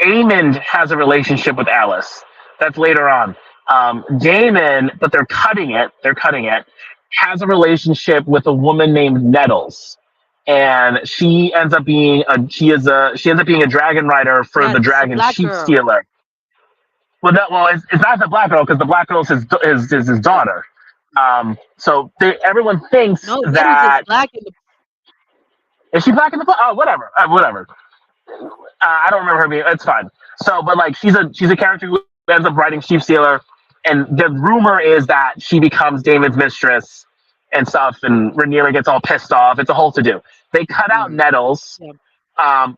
Aemond has a relationship with Alice. That's later on. Damon, but they're cutting it. They're cutting it. Has a relationship with a woman named Nettles, and she ends up being a dragon rider for the Yes, a dragon black sheep girl. stealer. It's not the black girl because the black girl is his Yeah. daughter. So everyone thinks No, Nettles is that black in the. is she black in the oh whatever whatever. I don't remember her being. It's fine. So, but like she's a character who ends up writing Sheep Stealer, and the rumor is that she becomes Damon's mistress and stuff, and Rhaenyra gets all pissed off. It's a whole to do. They cut out Nettles. Yeah.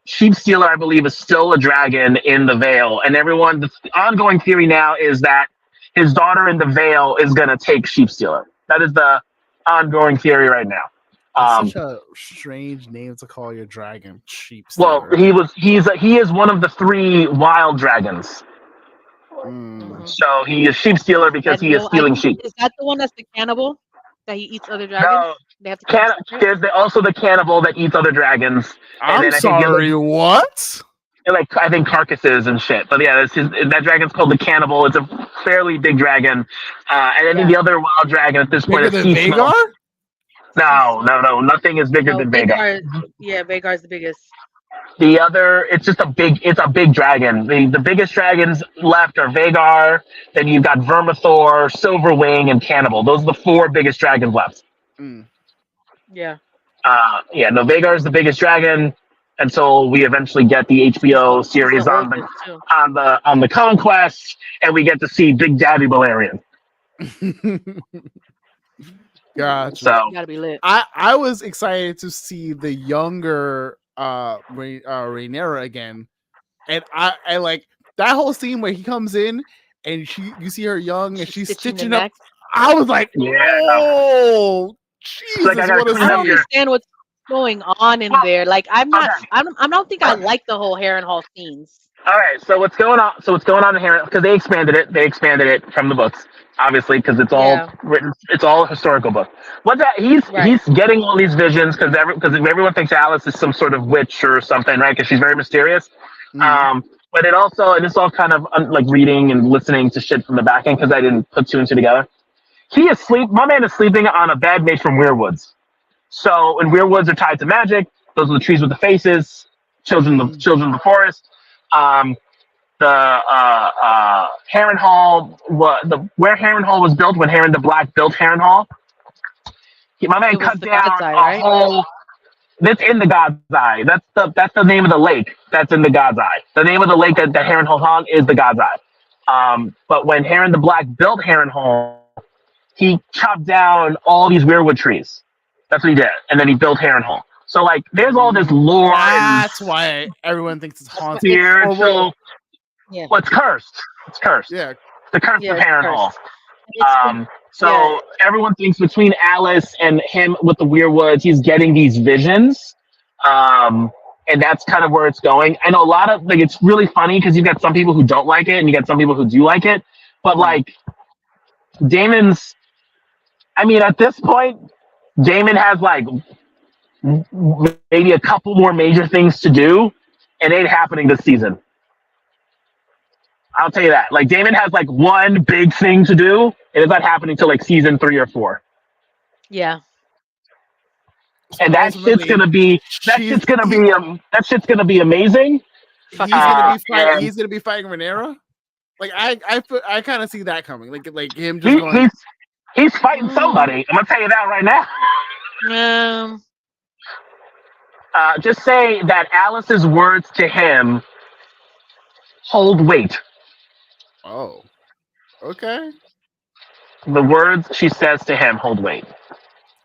Sheep Stealer, I believe, is still a dragon in the Vale, and the ongoing theory now is that his daughter in the Vale is gonna take Sheep Stealer. That is the ongoing theory right now. such a strange name to call your dragon, sheep. Well, he is one of the 3 wild dragons. Mhm. So he is sheep stealer because he is stealing sheep. Is that the one that's the cannibal that he eats other dragons? No, They have to keep it separate? there's also the cannibal that eats other dragons. I'm sorry, what? Like I think carcasses and shit. But yeah, that dragon's called the cannibal. It's a fairly big dragon. And I think the other wild dragon at this point Bigger is than Sea Vagar? Smoke. No, nothing is bigger than Vagar. Vagar's the biggest. The other, it's a big dragon. The biggest dragons left are Vagar. Then you've got Vermithor, Silverwing, and Cannibal. Those are the 4 biggest dragons left. Yeah. Vagar is the biggest dragon until we eventually get the HBO series on the Conquest, and we get to see Big Daddy Balerion. Gotcha. So gotta be lit. I was excited to see the younger Rhaenyra again, and I like that whole scene where he comes in and you see her young and she's stitching up. I was like, oh Jesus! Like, I don't understand what's going on in there. Like I don't think I like the whole Harrenhal scenes. All right, so what's going on in here? Because they expanded it from the books, obviously, because it's all written. It's all a historical book. He's getting all these visions because everyone thinks Alice is some sort of witch or something, right? Because she's very mysterious. But it's all kind of like reading and listening to shit from the back end because I didn't put 2 and 2 together. My man is sleeping on a bed made from weirwoods. So, and weirwoods are tied to magic. Those are the trees with the faces, children of the forest. The Harrenhal, where Harrenhal was built when Harren the Black built Harrenhal, My man It was cut the down God's Eye, a right? whole. That's in the God's Eye. That's the name of the lake. That's in the God's Eye. The name of the lake that Heron Hong is the God's Eye. But when Heron the Black built Heron Home, he chopped down all these weirwood trees. That's what he did, and then he built Heron Home. So like, there's all this lore and That's why everyone thinks it's haunted. spiritual. Yeah. Well, it's cursed. It's cursed. Yeah. The curse Yeah, of it's Heron cursed. Hall. So yeah. everyone thinks between Alice and him with the weirwoods, he's getting these visions. And that's kind of where it's going. I know a lot of, like, it's really funny because you've got some people who don't like it and you got some people who do like it. But like, Damon's, I mean, at this point, Damon has like maybe a couple more major things to do, and it ain't happening this season. I'll tell you that. Like, Damon has like one big thing to do, and it's not happening till like season 3 or 4. Yeah. So And that shit's gonna be that shit's gonna be amazing. He's gonna be And fighting Rhaenyra. Like I kind of see that coming. Like him just going. he's fighting somebody. I'm gonna tell you that right now. Just say that Alice's words to him hold weight. Oh, okay. The words she says to him hold weight.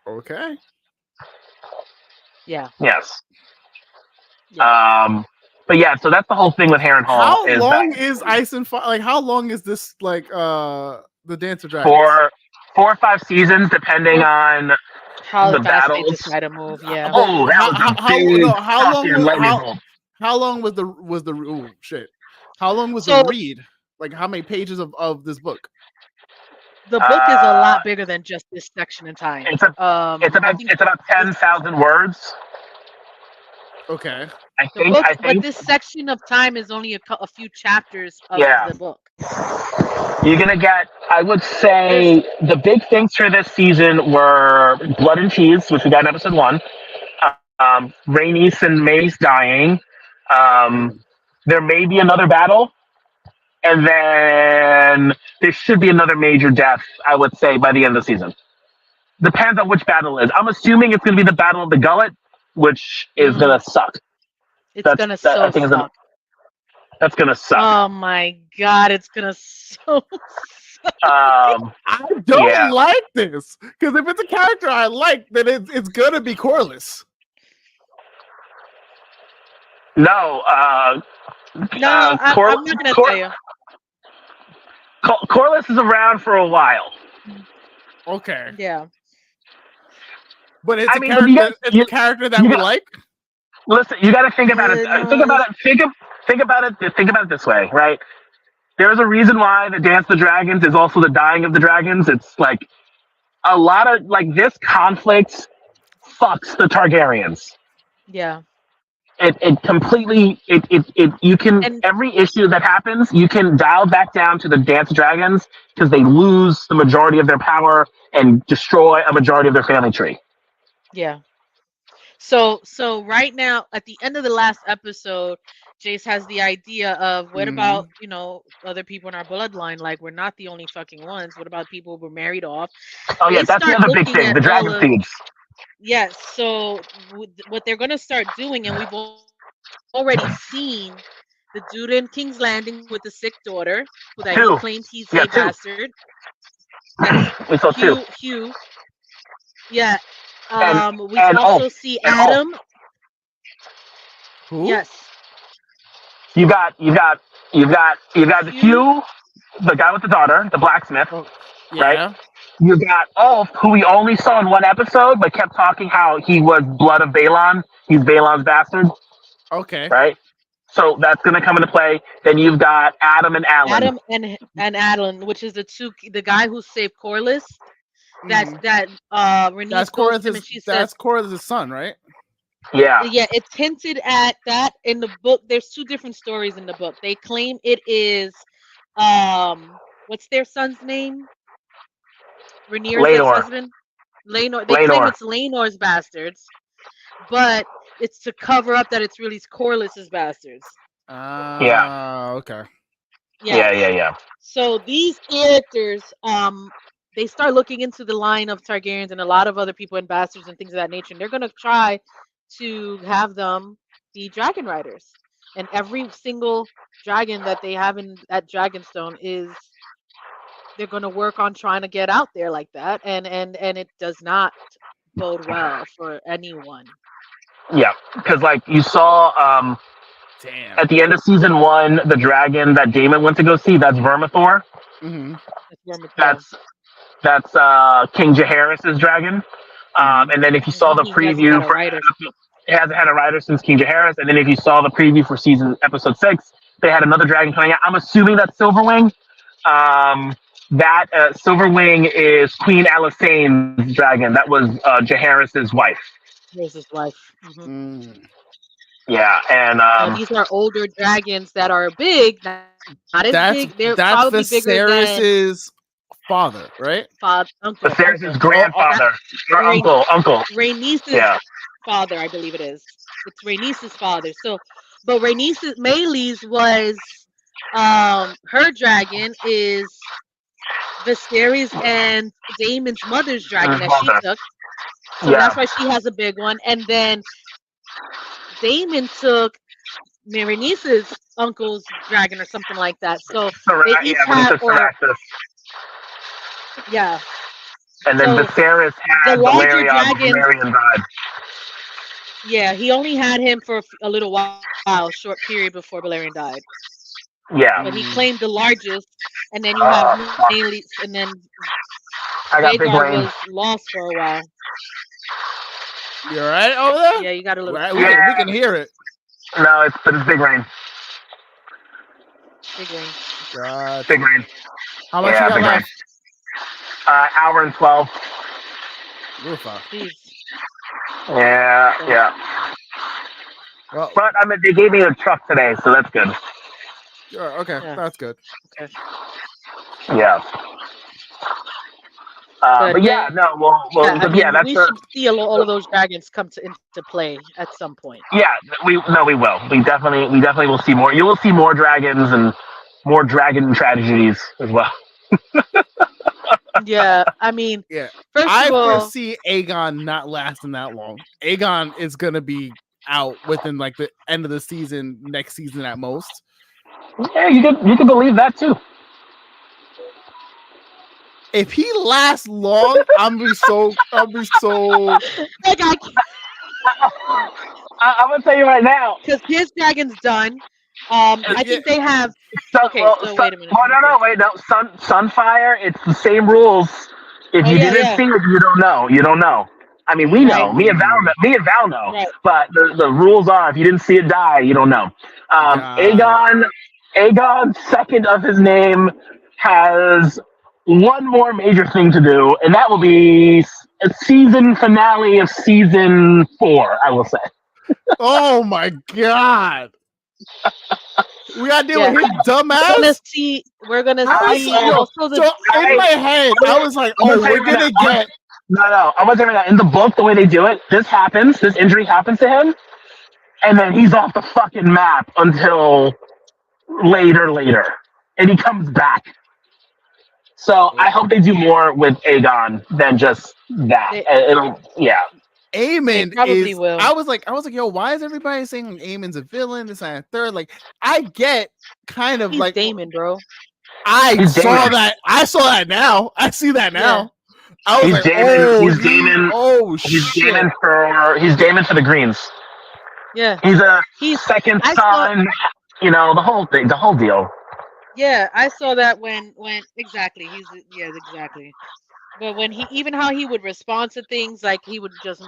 Okay. Yeah. Yes. But yeah, so that's the whole thing with Heron Hall. How long is Ice and Fire? Like, how long is this? Like, the Dance of Dragons? 4 or 5 seasons, depending on How the fast battles. they decide to move. Yeah. Oh, that was a big fucking lightning bolt. How long was the oh shit? How long was So- the read? Like, how many pages of this book? The book is a lot bigger than just this section in time. It's about 10,000 words. Okay. I The think. book, I think but this section of time is only a few chapters of Yeah. the book. you're gonna get. I would say the big things for this season were Blood and Cheese, which we got in episode 1. Rhaenys and Mace dying. There may be another battle, and then there should be another major death. I would say by the end of the season. Depends on which battle it is. I'm assuming it's gonna be the Battle of the Gullet, which is gonna suck. It's That's- gonna that- I so think it's suck. That's gonna suck. Oh my god, it's gonna so suck. I don't Yeah. like this because if it's a character I like, then it's gonna be Corlys. No, No, I'm not gonna tell you. Corlys is around for a while. Okay, Yeah. but it's I a mean, character. but It's a character that we like. Listen, you got to think about it. No. Think about it. Think about it this way, right? There's a reason why the Dance of the Dragons is also the Dying of the Dragons. It's like a lot of like this conflict fucks the Targaryens. Yeah. It completely you can And- every issue that happens you can dial back down to the Dance of Dragons because they lose the majority of their power and destroy a majority of their family tree. Yeah. So right now, at the end of the last episode, Jace has the idea of what about, other people in our bloodline? Like, we're not the only fucking ones. What about people who were married off? Oh yeah, They that's the start other big looking thing, at the dragon all of- seeds. Yes. So what they're going to start doing, and we've already seen the dude in King's Landing with the sick daughter, who that Two. he claims he's Yeah, a two. bastard. That's We saw two. Hugh. Yeah. And- We and also Ulf. see And Adam. Who? Yes. You got Hugh. Hugh, the guy with the daughter, the blacksmith. Oh, Right? yeah. You got Ulf, who we only saw in one episode, but kept talking how he was blood of Balon. He's Balon's bastard, Okay. right? So that's gonna come into play. Then you've got Adam and Alan. Adam and Adeline, which is the guy who saved Corlys. Rhaenys That's goes to him and Corlys. she That's says, Corlys' son, right? Yeah. yeah, it's hinted at that in the book. There's 2 different stories in the book. They claim it is what's their son's name? Rhaenyra's Laenor. ex-husband? Laenor. They claim it's Laenor's bastards, but it's to cover up that it's really Corlys's bastards. Okay. Yeah. So these characters, they start looking into the line of Targaryens and a lot of other people and bastards and things of that nature, and they're gonna try to have them be dragon riders. And every single dragon that they have in at Dragonstone is they're gonna work on trying to get out there like that, and it does not bode well for anyone. Yeah, because like you saw Damn. at the end of season 1, the dragon that Daemon went to go see, that's Vermithor. Mm-hmm. That's King Jaehaerys' dragon. And then if you saw the He hasn't preview had a for rider. it hasn't had a rider since King Jaehaerys, and then if you saw the preview for episode 6, they had another dragon coming out. I'm assuming that's Silverwing. That Silverwing is Queen Alisane's dragon. That was Jaehaerys' wife. Here's his wife. Yeah, and So these are older dragons that are big, not as big. They're probably bigger than Viserys' father, right? uncle. Viserys' grandfather or uncle. Rhaenys' father, I believe it is. It's Rhaenys' father. So, but Rhaenys' Meleys was her dragon is Viserys and Daemon's mother's dragon that she took. So that's why she has a big one. And then Daemon took Rhaenys' uncle's dragon or something like that. So they each had, and then So, Viserys had the larger Valerion. dragons- Valerion died. yeah, he only had him for a little while, short period before Valerian died. Yeah, But he claimed the largest, and then you have Meleys, and then I got big Rhaegar brain. was lost for a while. You all right over there? Yeah, you got a little Right, we can hear it. No, it's big rain. big ring. God. Big rain. How much Yeah, you got big left? Hour and 12. Roofa. Jeez. Yeah. Well, But I mean, they gave me a truck today, so that's good. sure, okay, Yeah. that's good. Okay. Yeah. But yeah, no, I mean, we that's should see all of those dragons come into play at some point. yeah. We will. We definitely will see more. You will see more dragons and more dragon tragedies as well. Yeah, I mean, Yeah, first I of all, foresee Aegon not lasting that long. Aegon is gonna be out within like the end of the season, next season at most. Yeah, you could believe that too. If he lasts long, I'm be so. like I'm gonna tell you right now. because his dragon's done. I think they have. Okay, so wait a minute. No. Sunfire. It's the same rules. If you didn't see it, you don't know. You don't know. I mean, we know. Right. Me and Val know. Right. But the rules are, if you didn't see it die, you don't know. Aegon, second of his name, has one more major thing to do, and that will be a season finale of season 4. I will say. Oh my god! We gotta deal with his dumbass. We're gonna see. Also So in my head, I was like, "Oh, we're gonna get." No. I'm gonna tell you that in the book, the way they do it, this injury happens to him, and then he's off the fucking map until later, and he comes back. So I hope they do more with Aegon than just that. Aemon probably is. will. I was like, yo, why is everybody saying Aemon's a villain? This and third. Like, I get kind of he's like Daemon, bro. I saw that. I saw that now. I see that now. I was He's like, Daemon. He's Daemon. Oh He's shit! Daemon for the Greens. Yeah. He's second son. The whole thing, the whole deal. Yeah, I saw that when exactly. Exactly. But when how he would respond to things, like he would just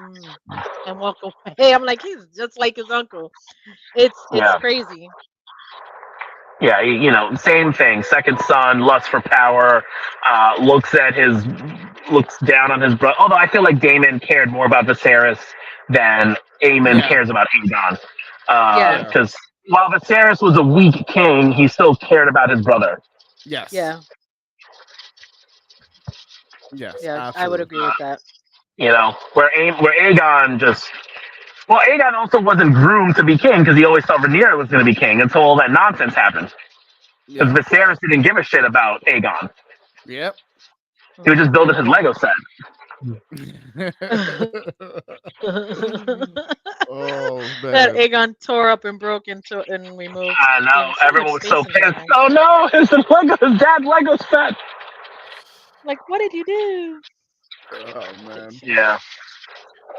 and walk away. I'm like, he's just like his uncle. It's crazy. Yeah, same thing. Second son, lust for power, looks down on his brother. Although I feel like Daemon cared more about Viserys than Aemon cares about Aegon. Because while Viserys was a weak king, he still cared about his brother. Yes. Yeah. Yes. Yeah, absolutely. I would agree with that. Where Aegon Aegon also wasn't groomed to be king because he always thought Rhaenyra was going to be king until all that nonsense happened. Because Viserys didn't give a shit about Aegon. Yep. He was just building his Lego set. Oh That man. Aegon tore up and broke into and removed. I know. Yeah, so Everyone much was so space in this pissed. thing. Oh no, his dad's Lego set. Like, what did you do? Oh man. Yeah.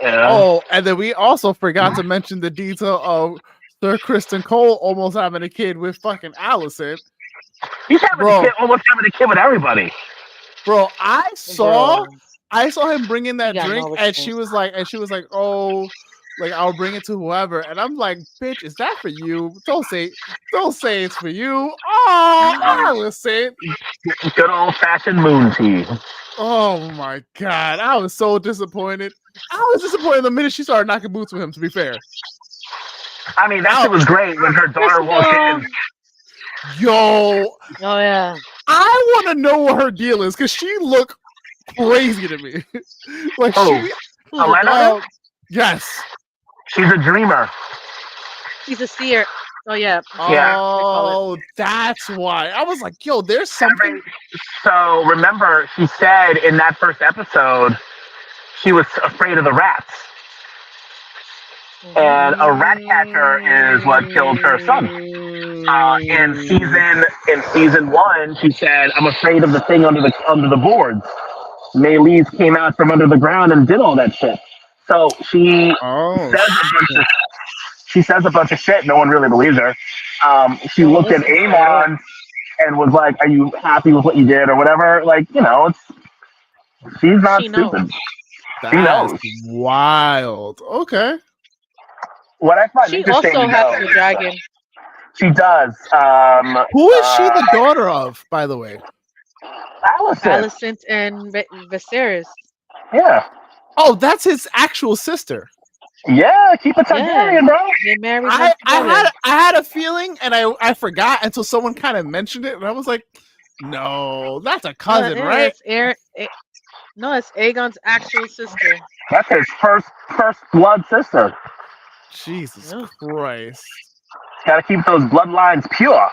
Yeah. Oh, and then we also forgot to mention the detail of Sir Kristen Cole almost having a kid with fucking Allison. He's having Bro. a kid, almost having a kid with everybody. Bro, I saw him bring in that He got drink, no and she was like, oh, like I'll bring it to whoever, and I'm like, bitch, is that for you? Don't say it's for you. Oh, Allison. Good old fashioned moon tea. Oh my god, I was so disappointed. I was disappointed the minute she started knocking boots with him. To be fair, I mean that shit was great when her daughter walked in. Yo, oh yeah, I want to know what her deal is because she looked crazy to me. Like Elena? Yes, she's a dreamer. She's a seer. Oh yeah. Yeah. Oh, that's why. I was like, yo, there's something. So remember, she said in that first episode, she was afraid of the rats. And a rat catcher is what killed her son. In season 1, she said, "I'm afraid of the thing under the boards." Maylee's came out from under the ground and did all that shit. So she says a bunch of shit. No one really believes her. She looked at Aemon and was like, "Are you happy with what you did or whatever?" Like, she's not stupid. She knows. Wild. Okay. What I find she interesting. also has the dragon. She does. Who is she the daughter of, by the way? Allison and Viserys. Yeah. Oh, that's his actual sister. Yeah, keep it Targaryen, bro. They married. I had a feeling, and I forgot until someone kind of mentioned it, and I was like, "No, that's a cousin, right?" No, it's Aegon's actual sister. That's his first blood sister. Jesus Christ! Got to keep those bloodlines pure.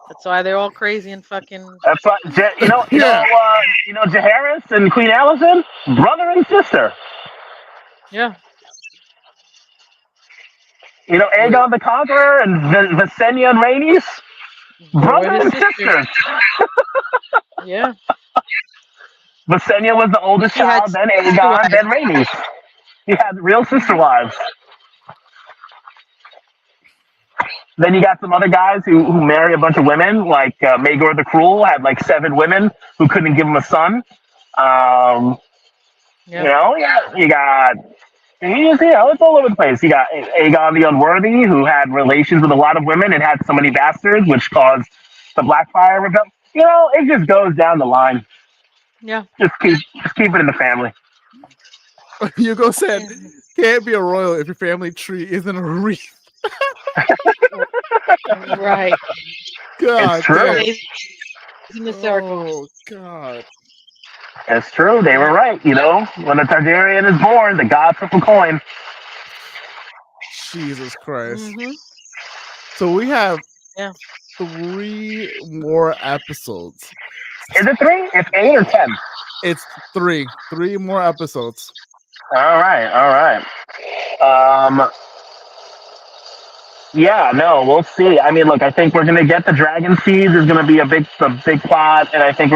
That's why they're all crazy and fucking. That's why Jaehaerys and Queen Alicent, brother and sister. Yeah. Aegon the Conqueror and Visenya and Rhaenys, brother and sisters. Yeah. Visenya was the oldest child, then Aegon, then Rhaenys. He had real sister wives. Then you got some other guys who marry a bunch of women, like Maegor the Cruel had like 7 women who couldn't give him a son. You got it's all over the place. You got Aegon the Unworthy, who had relations with a lot of women and had so many bastards, which caused the Blackfire rebellion. It just goes down the line. Yeah. Just keep it in the family. Hugo said, "Can't be a royal if your family tree isn't a wreath." Right. God. It's true. In the circle. Oh God. It's true. They were right. When a Targaryen is born, the gods flip a coin. Jesus Christ. Mm-hmm. So we have 3 more episodes. Is it 3? It's 8 or 10? It's 3. 3 more episodes. All right. Yeah, no, we'll see. I mean, look, I think we're gonna get the Dragon Seeds is gonna be a big plot, and I think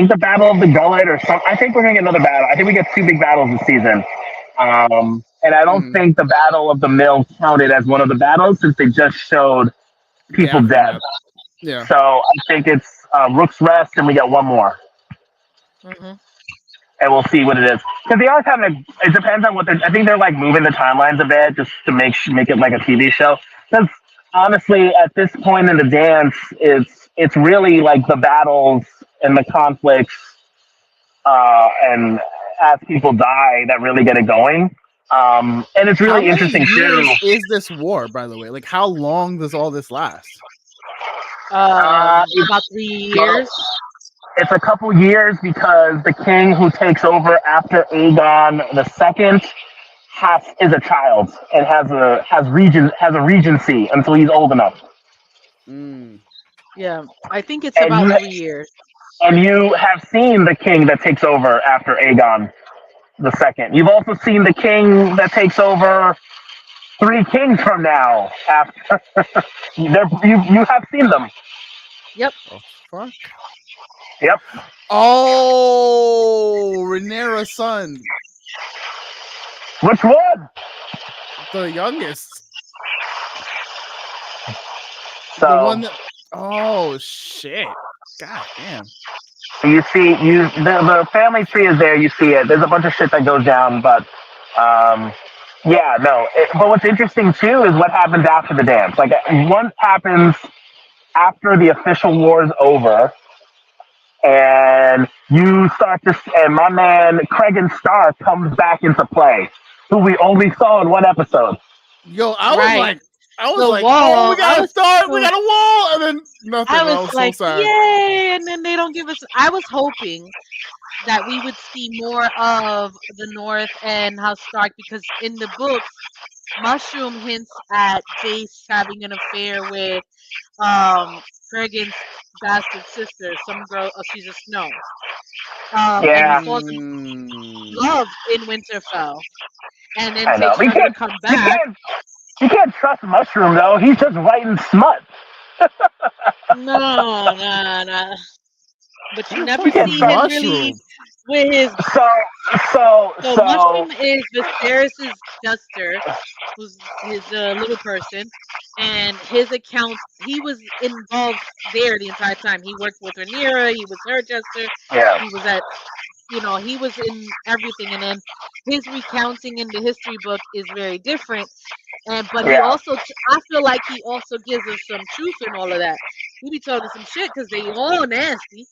the Battle of the Gullet I think we're gonna get another battle. I think we get 2 big battles this season. And I don't think the Battle of the Mill counted as one of the battles since they just showed people dead. Yeah. So I think it's Rook's Rest, and we get 1 more. Mm-hmm. And we'll see what it is. Because they always have it depends on what I think they're like moving the timelines a bit just to make it like a TV show. Because honestly, at this point in the dance, it's really like the battles and the conflicts and as people die that really get it going. And it's really interesting too. Is this war, by the way? Like, how long does all this last? About 3 years. It's a couple years because the king who takes over after Aegon II is a child and has a regency until he's old enough. Yeah, I think it's And about you 3 years. and you have seen the king that takes over after Aegon the second. You've also seen the king that takes over 3 kings from now. After you have seen them. Yep. Oh, fuck. Yep. Oh, Rhaenyra's son, Which one? the youngest, So the one that. Oh shit! God damn. you see, the family tree is there. You see it. There's a bunch of shit that goes down, but yeah, no. But what's interesting too is what happens after the dance. Like what happens after the official war is over, and you start to, and my man Cregan Stark comes back into play, who we only saw in one episode. Yo, Right. I was The like, oh, we wall. got a start, we got a wall, and then nothing. I I was was so like, sad. yay! And then they don't give us. I was hoping that we would see more of the North and House Stark because in the books, Mushroom hints at Jace having an affair with Cregan's bastard sister, some girl. She's a Snow. And he Yeah, falls in Mm. love in Winterfell, and then I know. takes forever to come You back. can't, you can't trust Mushroom though. He's just writing smut. No, no, no. But you never You can't see trust him Mushroom. really with his. So, so, So so, Mushroom is Viserys's jester, who's his little person, and his account. He was involved there the entire time. He worked with Rhaenyra. He was her jester. yeah, He was at, he was in everything. And then his recounting in the history book is very different. And but he yeah. also, I feel like he also gives us some truth in all of that. He be telling us some shit because they all nasty.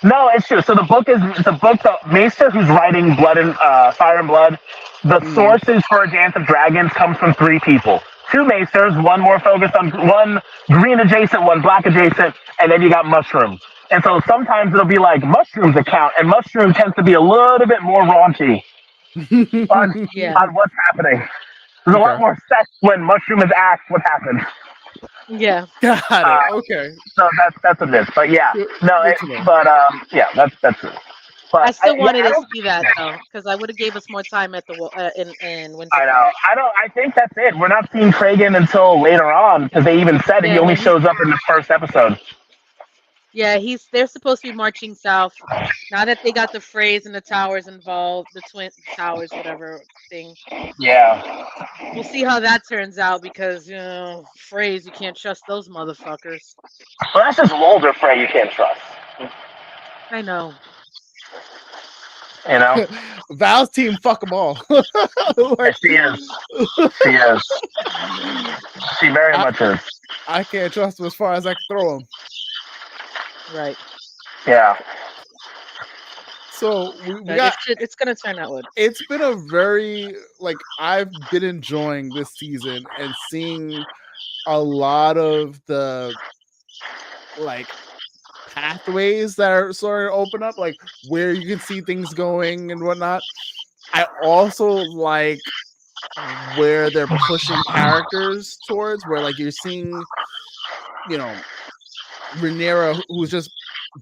No, it's true. So the book that Maester, who's writing Blood and Fire and Blood. The sources for A Dance of Dragons comes from 3 people. 2 Maesters, one more focused on one green adjacent, one black adjacent, and then you got Mushroom. And so sometimes it'll be like Mushroom's account, and Mushroom tends to be a little bit more raunchy on Yeah, on what's happening. There's a lot more sex when Mushroom is asked what happened. yeah. Got Uh, it. Okay. So that's what it is. But yeah, Good, no, good to know. but yeah, that's it. I But still yeah, wanted I to don't. see that though, because I would have gave us more time at the in I Winterfell. know. I don't. I think that's it. We're not seeing Cregan until later on because they even said he Yeah, only when he's shows up in the first episode. yeah, they're supposed to be marching south. Now that they got the phrase and the towers involved, the twin towers, whatever thing. Yeah. We'll see how that turns out because phrase you can't trust those motherfuckers. Well, that's just Walder Frey you can't trust. I know. You know. Val's team, fuck them all. Like, She is. She is. She very much is. I can't trust them as far as I can throw them. Right. Yeah. So we No, got. it's gonna turn out good. It's been a very I've been enjoying this season and seeing a lot of the pathways that are sort of open up, like where you can see things going and whatnot. I also like where they're pushing characters towards, where you're seeing, Rhaenyra, who's just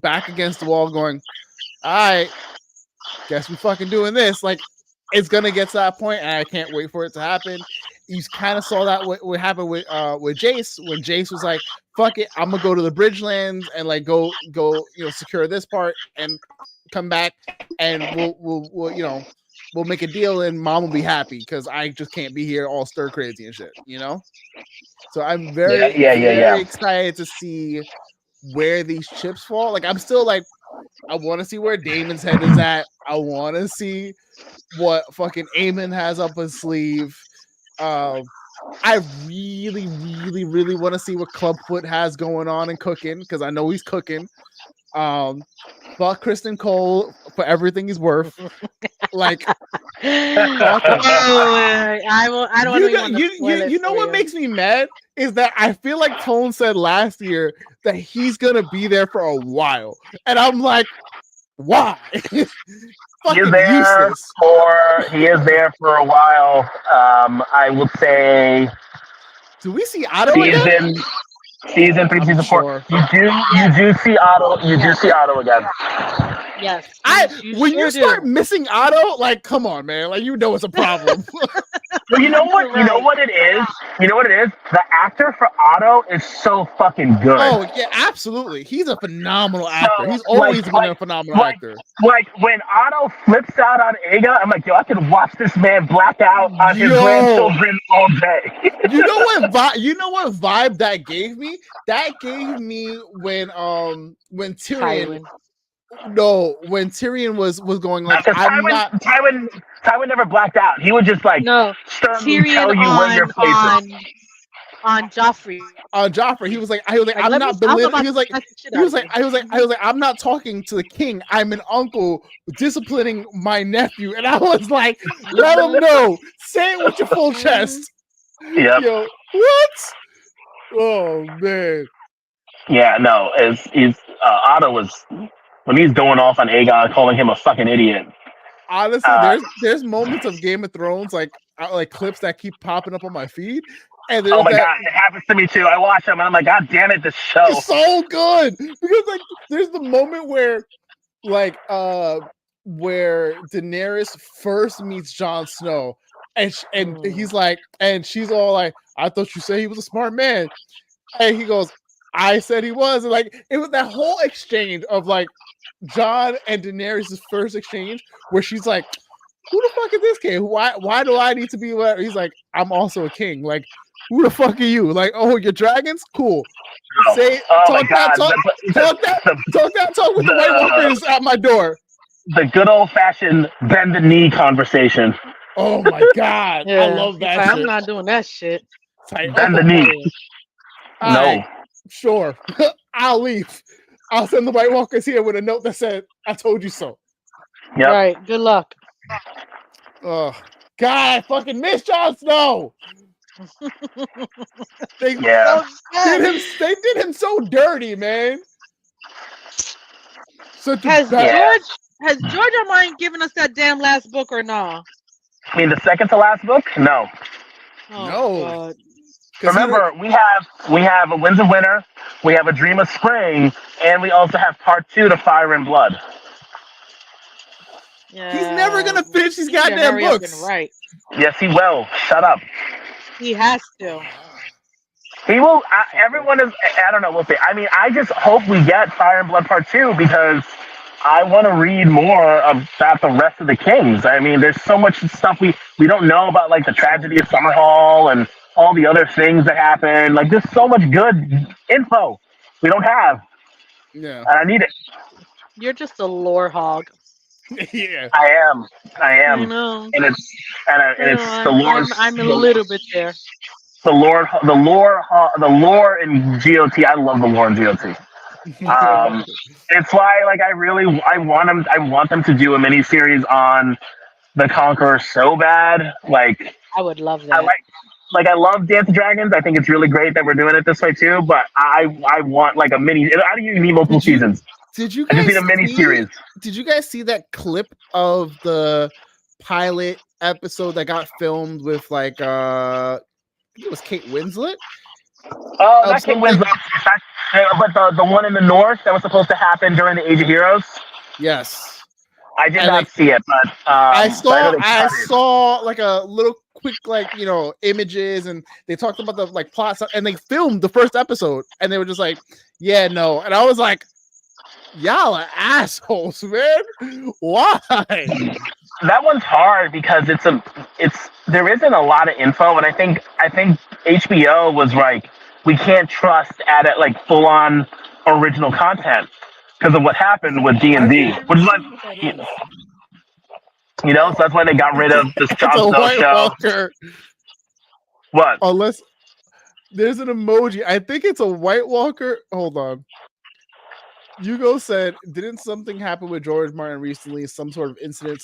back against the wall, going, "All right, guess we fucking doing this." It's gonna get to that point, and I can't wait for it to happen. You kind of saw that what happened with Jace when Jace was like, "Fuck it, I'm gonna go to the Bridgelands and go secure this part and come back, and we'll make a deal, and Mom will be happy because I just can't be here all stir crazy and shit." So I'm very very excited to see where these chips fall. I'm still I want to see where Damon's head is at. I want to see what fucking Eamon has up his sleeve. I really, really, really want to see what Clubfoot has going on and cooking, because I know he's cooking. Fuck Kristen Cole for everything he's worth. I don't want to spoil it. You know what makes me mad is that I feel like Tone said last year that he's gonna be there for a while, and I'm like, why? He is there for a while. I would say do we see Otto again? Season 3, I'm season 4. sure. You do see Otto. You do see Otto again. Yes. When sure you start do. missing Otto, like, come on, man, like, you know it's a problem. Well, you know what? Right. You know what it is. You know what it is. The actor for Otto is so fucking good. Oh yeah, absolutely. He's a phenomenal actor. So, He's always been a phenomenal actor. Like when Otto flips out on Ega, I'm like, yo, I could watch this man black out on his grandchildren all day. You know what vibe that gave me? That gave me when Tyrion. Tywin. No, when Tyrion was going like, Because Tywin never blacked out. He would just like sternly Tyrion tell you where your place is. On Joffrey. Joffrey, he was like, I'm not belittling. He was like, I'm not talking to the king. I'm an uncle disciplining my nephew, and I was like, let him know. Say it with your full chest. Yeah. Yo, what? Oh man. Yeah, no. Otto was when he's going off on Aegon, calling him a fucking idiot. Honestly, there's moments of Game of Thrones like clips that keep popping up on my feed. And oh my god, it happens to me too. I watch them and I'm like, god damn it, this show. It's so good. Because like there's the moment where Daenerys first meets Jon Snow and he's like, and she's all like, I thought you said he was a smart man. And he goes, I said he was. And like it was that whole exchange of like Jon and Daenerys' first exchange where she's like, who the fuck is this kid? Why do I need to be whatever? He's like, I'm also a king. Like, who the fuck are you? Like, oh, you're dragons? Cool. Talk with the White Walkers at my door. The good old fashioned bend the knee conversation. Oh my god. Yeah. I love that shit. I'm not doing that shit. Bend the knee. No. Right, sure. I'll leave. I'll send the White Walkers here with a note that said, I told you so. Yep. Right. Good luck. Oh God, I fucking miss Jon Snow. They did him so dirty, man. Has George R. Martin given us that damn last book or no? I mean the second to last book? No. No. Remember, we have a Winds of Winter, we have a Dream of Spring, and we also have part 2 to Fire and Blood. Yeah. He's never gonna finish these goddamn books. Right. Yes, he will. Shut up. He has to. He will. Everyone is. I don't know. We'll see. I mean, I just hope we get Fire and Blood Part 2 because I want to read more about the rest of the kings. I mean, there's so much stuff we don't know about, like the tragedy of Summerhall and all the other things that happen. Like, there's so much good info we don't have. Yeah. And I need it. You're just a lore hog. Yeah. I am. You know. And it's the lore. I'm a little bit there. The lore in GOT. I love the lore in GOT. It's why, like, I want them to do a mini series on the Conqueror so bad. Like, I would love that. I love Dance of Dragons. I think it's really great that we're doing it this way too. But I want like a mini. I don't even need multiple seasons. Did you I guys just need a mini series. Did you guys see that clip of the pilot episode that got filmed with like I think it was Kate Winslet? Oh, not Kate Winslet. But the one in the north that was supposed to happen during the Age of Heroes. Yes. I did not see it, but I saw like a little quick images, and they talked about the like plots, and they filmed the first episode, and they were just like, yeah, no, and I was like, y'all are assholes, man. Why? That one's hard because there isn't a lot of info, and I think HBO was like, we can't trust like full on original content because of what happened with D&D, which is like, so that's why they got rid of this Jon Snow show. Walker. What? Unless there's an emoji, I think it's a White Walker. Hold on. Hugo said, didn't something happen with George Martin recently? Some sort of incident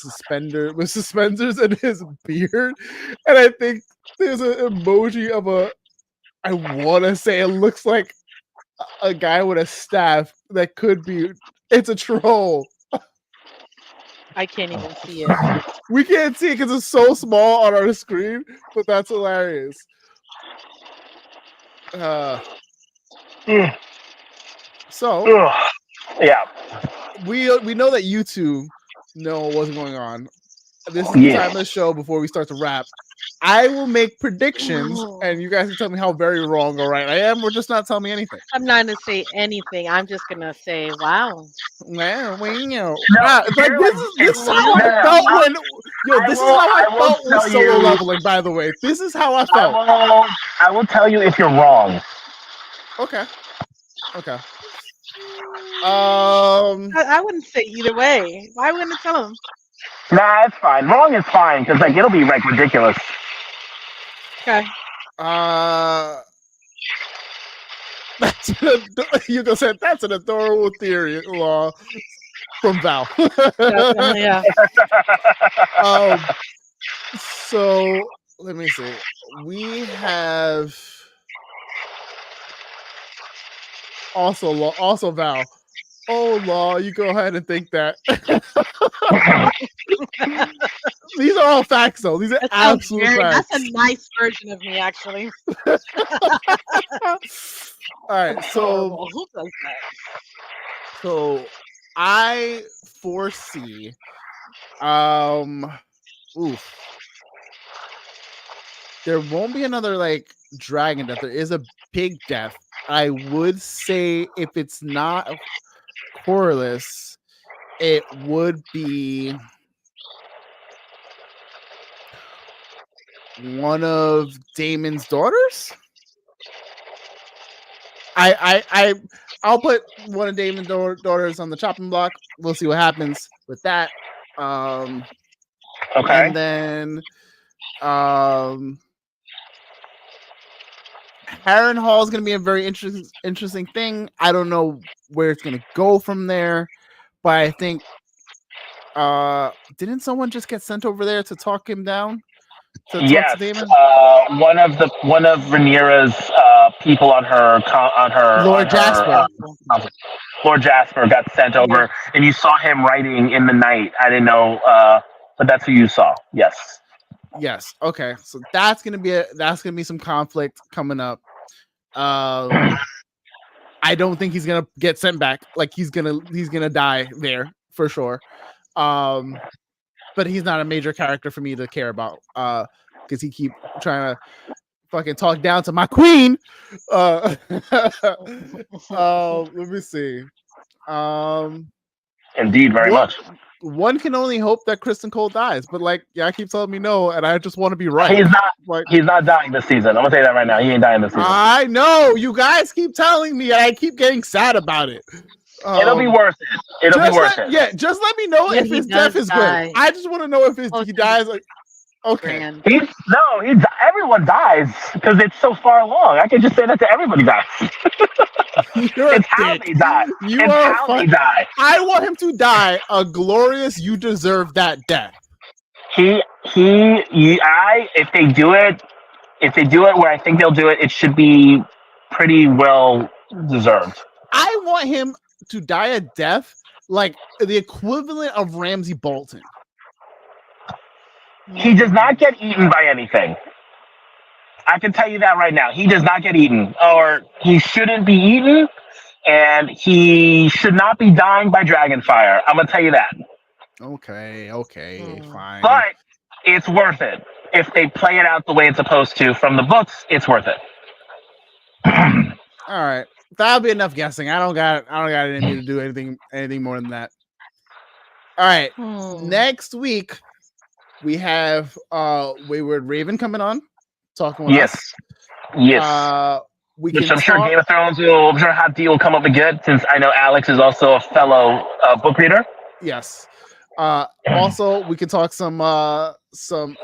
with suspenders in his beard? And I think there's an emoji of I want to say it looks like a guy with a staff that could be, it's a troll. I can't even see it. We can't see it because it's so small on our screen, but that's hilarious. So Yeah. we know that you two know what's going on. This is the Yes. time of the show before we start to wrap. I will make predictions, and you guys can tell me how very wrong or right I am, or just not tell me anything. I'm not gonna say anything. I'm just gonna say, "Wow." Well, No, it's like this is how I felt when this is how I felt with solo leveling. By the way, this is how I felt. I will tell you if you're wrong. Okay. I wouldn't say either way. Why wouldn't I tell him? Nah, it's fine. Wrong is fine because like it'll be like ridiculous. Okay. You just said that's an adorable theory law from Val. Yeah. So let me see. We have also Val. Oh, Law, you go ahead and think that. These are all facts, though. These are absolute facts. That's a nice version of me, actually. All right, so Who does that? So I foresee there won't be another like dragon death. There is a big death. I would say if it's not Corliss, it would be one of Damon's daughters. I'll put one of Damon's daughters on the chopping block. We'll see what happens with that. Okay. And then Harrenhal is going to be a very interesting thing. I don't know where it's going to go from there, but I think didn't someone just get sent over there to talk him down? Yes, one of Rhaenyra's people on her Lord Jasper. Lord Jasper got sent over, and you saw him writing in the night. I didn't know, but that's who you saw. Yes. Yes. Okay. So that's gonna be some conflict coming up. I don't think he's gonna get sent back. Like he's gonna die there for sure. But he's not a major character for me to care about. Because he keep trying to fucking talk down to my queen. Let me see. Indeed, very much. One can only hope that Kristen Cole dies, but like, yeah, I keep telling me no, and I just want to be right. He's not dying this season. I'm gonna tell you that right now. He ain't dying this season. I know. You guys keep telling me, and I keep getting sad about it. It'll be worth it. It'll be worth it. Yeah, just let me know if his death is good. I just want to know if he dies. Like, okay. Everyone dies because it's so far along. I can just say that to everybody dies. It's how they die. They die. I want him to die a glorious. You deserve that death. If they do it where I think they'll do it, it should be pretty well deserved. I want him to die a death like the equivalent of Ramsay Bolton. He does not get eaten by anything. I can tell you that right now. He does not get eaten, or he shouldn't be eaten, and he should not be dying by dragonfire. I'm gonna tell you that. Okay, fine. But it's worth it if they play it out the way it's supposed to from the books. It's worth it. All right. That'll be enough guessing. I don't got it in me to do anything more than that. All right. Next week we have Wayward Raven coming on, talking with us. Yes. I'm sure Game of Thrones I'm sure Hot D will come up again, since I know Alex is also a fellow book reader. Yes. Also, we can talk some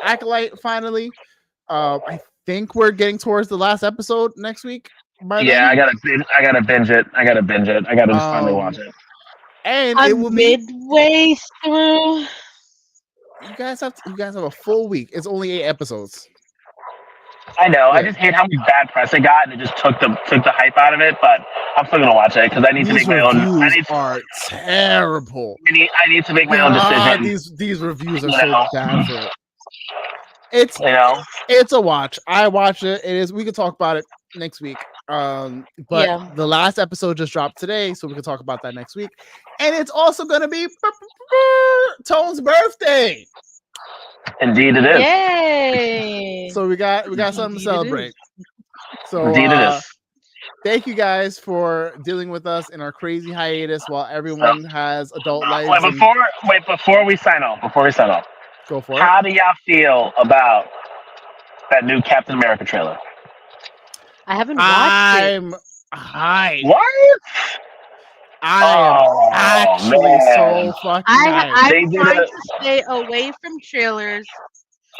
Acolyte finally. I think we're getting towards the last episode next week. I gotta binge it. I gotta just finally watch it. And I'm it will midway through. You guys have a full week. It's only 8 episodes. I know. Yeah. I just hate how much bad press it got, and it just took the hype out of it. But I'm still gonna watch it because I need to make my own. These are terrible. I need to make my own decision. These reviews are so bad for it. It's a watch. I watch it. It is. We can talk about it next week. But Yeah. the last episode just dropped today, so we can talk about that next week. And it's also going to be Tone's birthday. Indeed, it is. Yay! So we got something to Indeed it celebrate. is. So Indeed, it is. thank you guys for dealing with us in our crazy hiatus while everyone has adult lives. Before we sign off, Go for it. how do y'all feel about that new Captain America trailer? I haven't watched it. I'm hyped. What? I am actually so fucking hyped. I'm trying to stay away from trailers.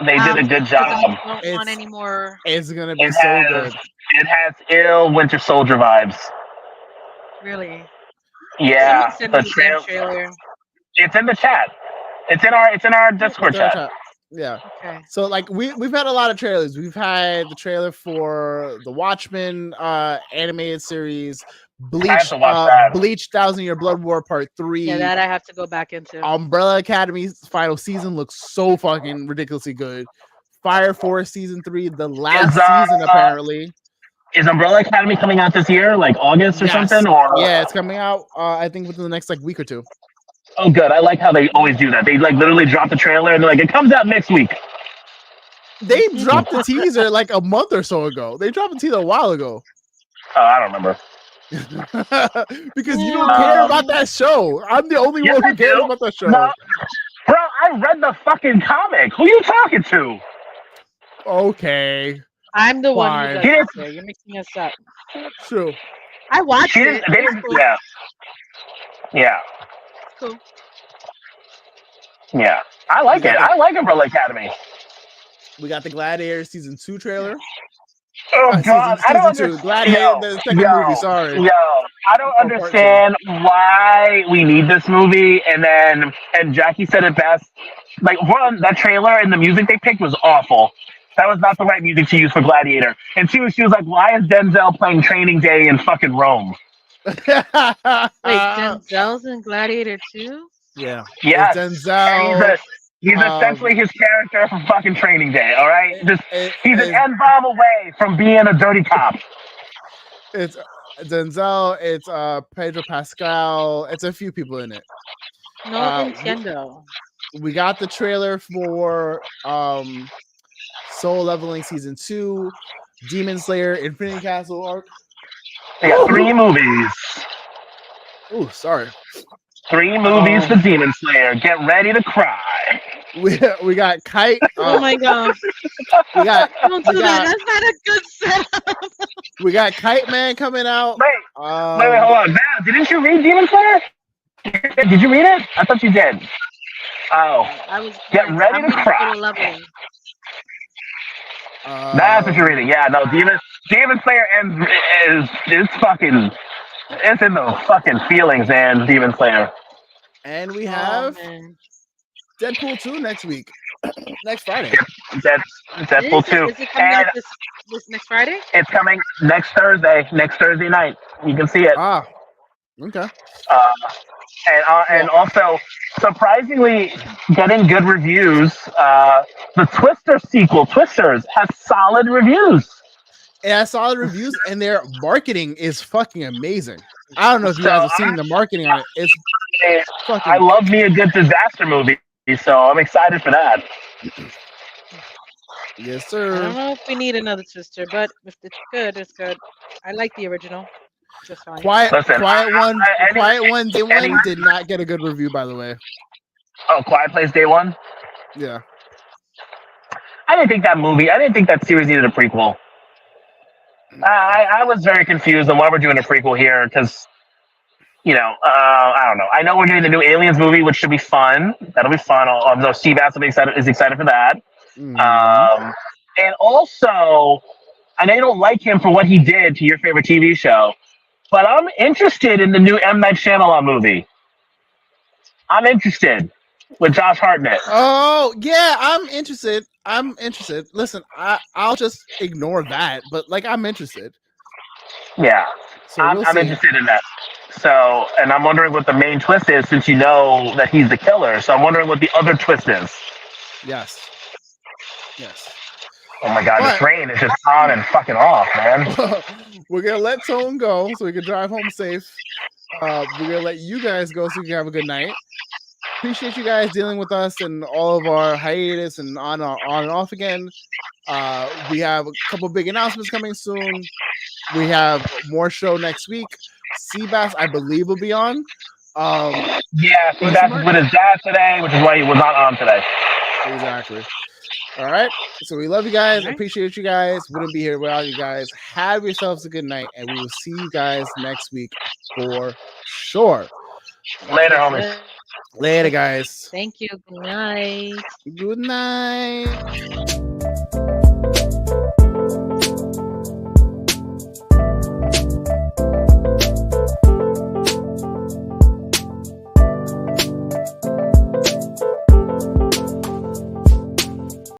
They did a good 'cause job. I don't want any more. It's gonna be so good. It has ill Winter Soldier vibes. Really? Yeah, Someone the send me the trailer. It's in the chat. It's in our Discord chat. Yeah. Okay. So like we've had a lot of trailers. We've had the trailer for the Watchmen animated series, Bleach, Bleach 1,000-Year Blood War Part 3. Yeah, that I have to go back into. Umbrella Academy's final season looks so fucking ridiculously good. Fire Force season 3, the last season apparently. Is Umbrella Academy coming out this year, like August or something? Or yeah, it's coming out. I think within the next like week or two. Oh, good. I like how they always do that. They like literally drop the trailer and they're like, it comes out next week. They dropped the teaser like a month or so ago. They dropped the teaser a while ago. Oh, I don't remember. Because you don't care about that show. I'm the only one who cares about that show. No. Bro, I read the fucking comic. Who you talking to? Okay. I'm the one who Fine. does it. You're mixing us up. True. I watched it. They didn't, yeah. Yeah. Cool. Yeah. I like it. I like Umbrella Academy. We got the Gladiator season 2 trailer. Oh God, I don't understand. Gladiator, the second movie. Sorry. I don't understand why we need this movie. And Jackie said it best. Like one, that trailer and the music they picked was awful. That was not the right music to use for Gladiator. And two, she was like, "Why is Denzel playing Training Day in fucking Rome?" Wait, Denzel's in Gladiator too? Yeah. Yes. Denzel. He's essentially his character from fucking Training Day, all right? He's an N-bomb away from being a dirty cop. It's Denzel, it's Pedro Pascal, it's a few people in it. No Nintendo. We got the trailer for Soul Leveling Season 2, Demon Slayer, Infinity Castle arc. They got 3 movies. Ooh, sorry. 3 movies for Demon Slayer. Get ready to cry. We got Kite. Oh my god. Don't do that. That's not a good setup. We got Kite Man coming out. Wait, hold on. Val, didn't you read Demon Slayer? Did you read it? I thought you did. Oh. Get ready to cry. That's what you're reading. Yeah, no, Demon Slayer is fucking. It's in the fucking feelings, man. Demon Slayer. And we have Deadpool 2 next week. Next Friday. Deadpool 2. Is it coming out this next Friday? It's coming next Thursday night. You can see it. Ah, okay. And also, surprisingly, getting good reviews. The Twister sequel, Twisters, has solid reviews. It has solid reviews, and their marketing is fucking amazing. I don't know if you guys have seen the marketing on it. It's fucking. I love me a good disaster movie, so I'm excited for that. Yes, sir. I don't know if we need another Twister, but if it's good, it's good. I like the original. Just fine. Quiet One did not get a good review, by the way. Oh, Quiet Place Day One? Yeah. I didn't think that series needed a prequel. I was very confused on why we're doing a prequel here because, I don't know. I know we're doing the new Aliens movie, which should be fun. That'll be fun. Although Steve Bass is excited for that. Mm-hmm. And also, I know you don't like him for what he did to your favorite TV show, but I'm interested in the new M. Night Shyamalan movie. I'm interested with Josh Hartnett. Oh, yeah, I'm interested. Listen, I'll just ignore that, but I'm interested. Yeah, so I'm interested in that. So, and I'm wondering what the main twist is, since you know that he's the killer. So I'm wondering what the other twist is. Yes. Oh my god, But- this rain is just on and fucking off, man. We're gonna let Tone go so we can drive home safe. We're gonna let you guys go so you can have a good night. Appreciate you guys dealing with us and all of our hiatus and on and off again. We have a couple big announcements coming soon. We have more show next week. Seabass, I believe, will be on. Yeah, Sebastian is with his dad today, which is why he was not on today. Exactly. All right. So we love you guys. All right. Appreciate you guys. Wouldn't be here without you guys. Have yourselves a good night, and we will see you guys next week for sure. Later, homies. Later, guys. Thank you. Good night. Good night.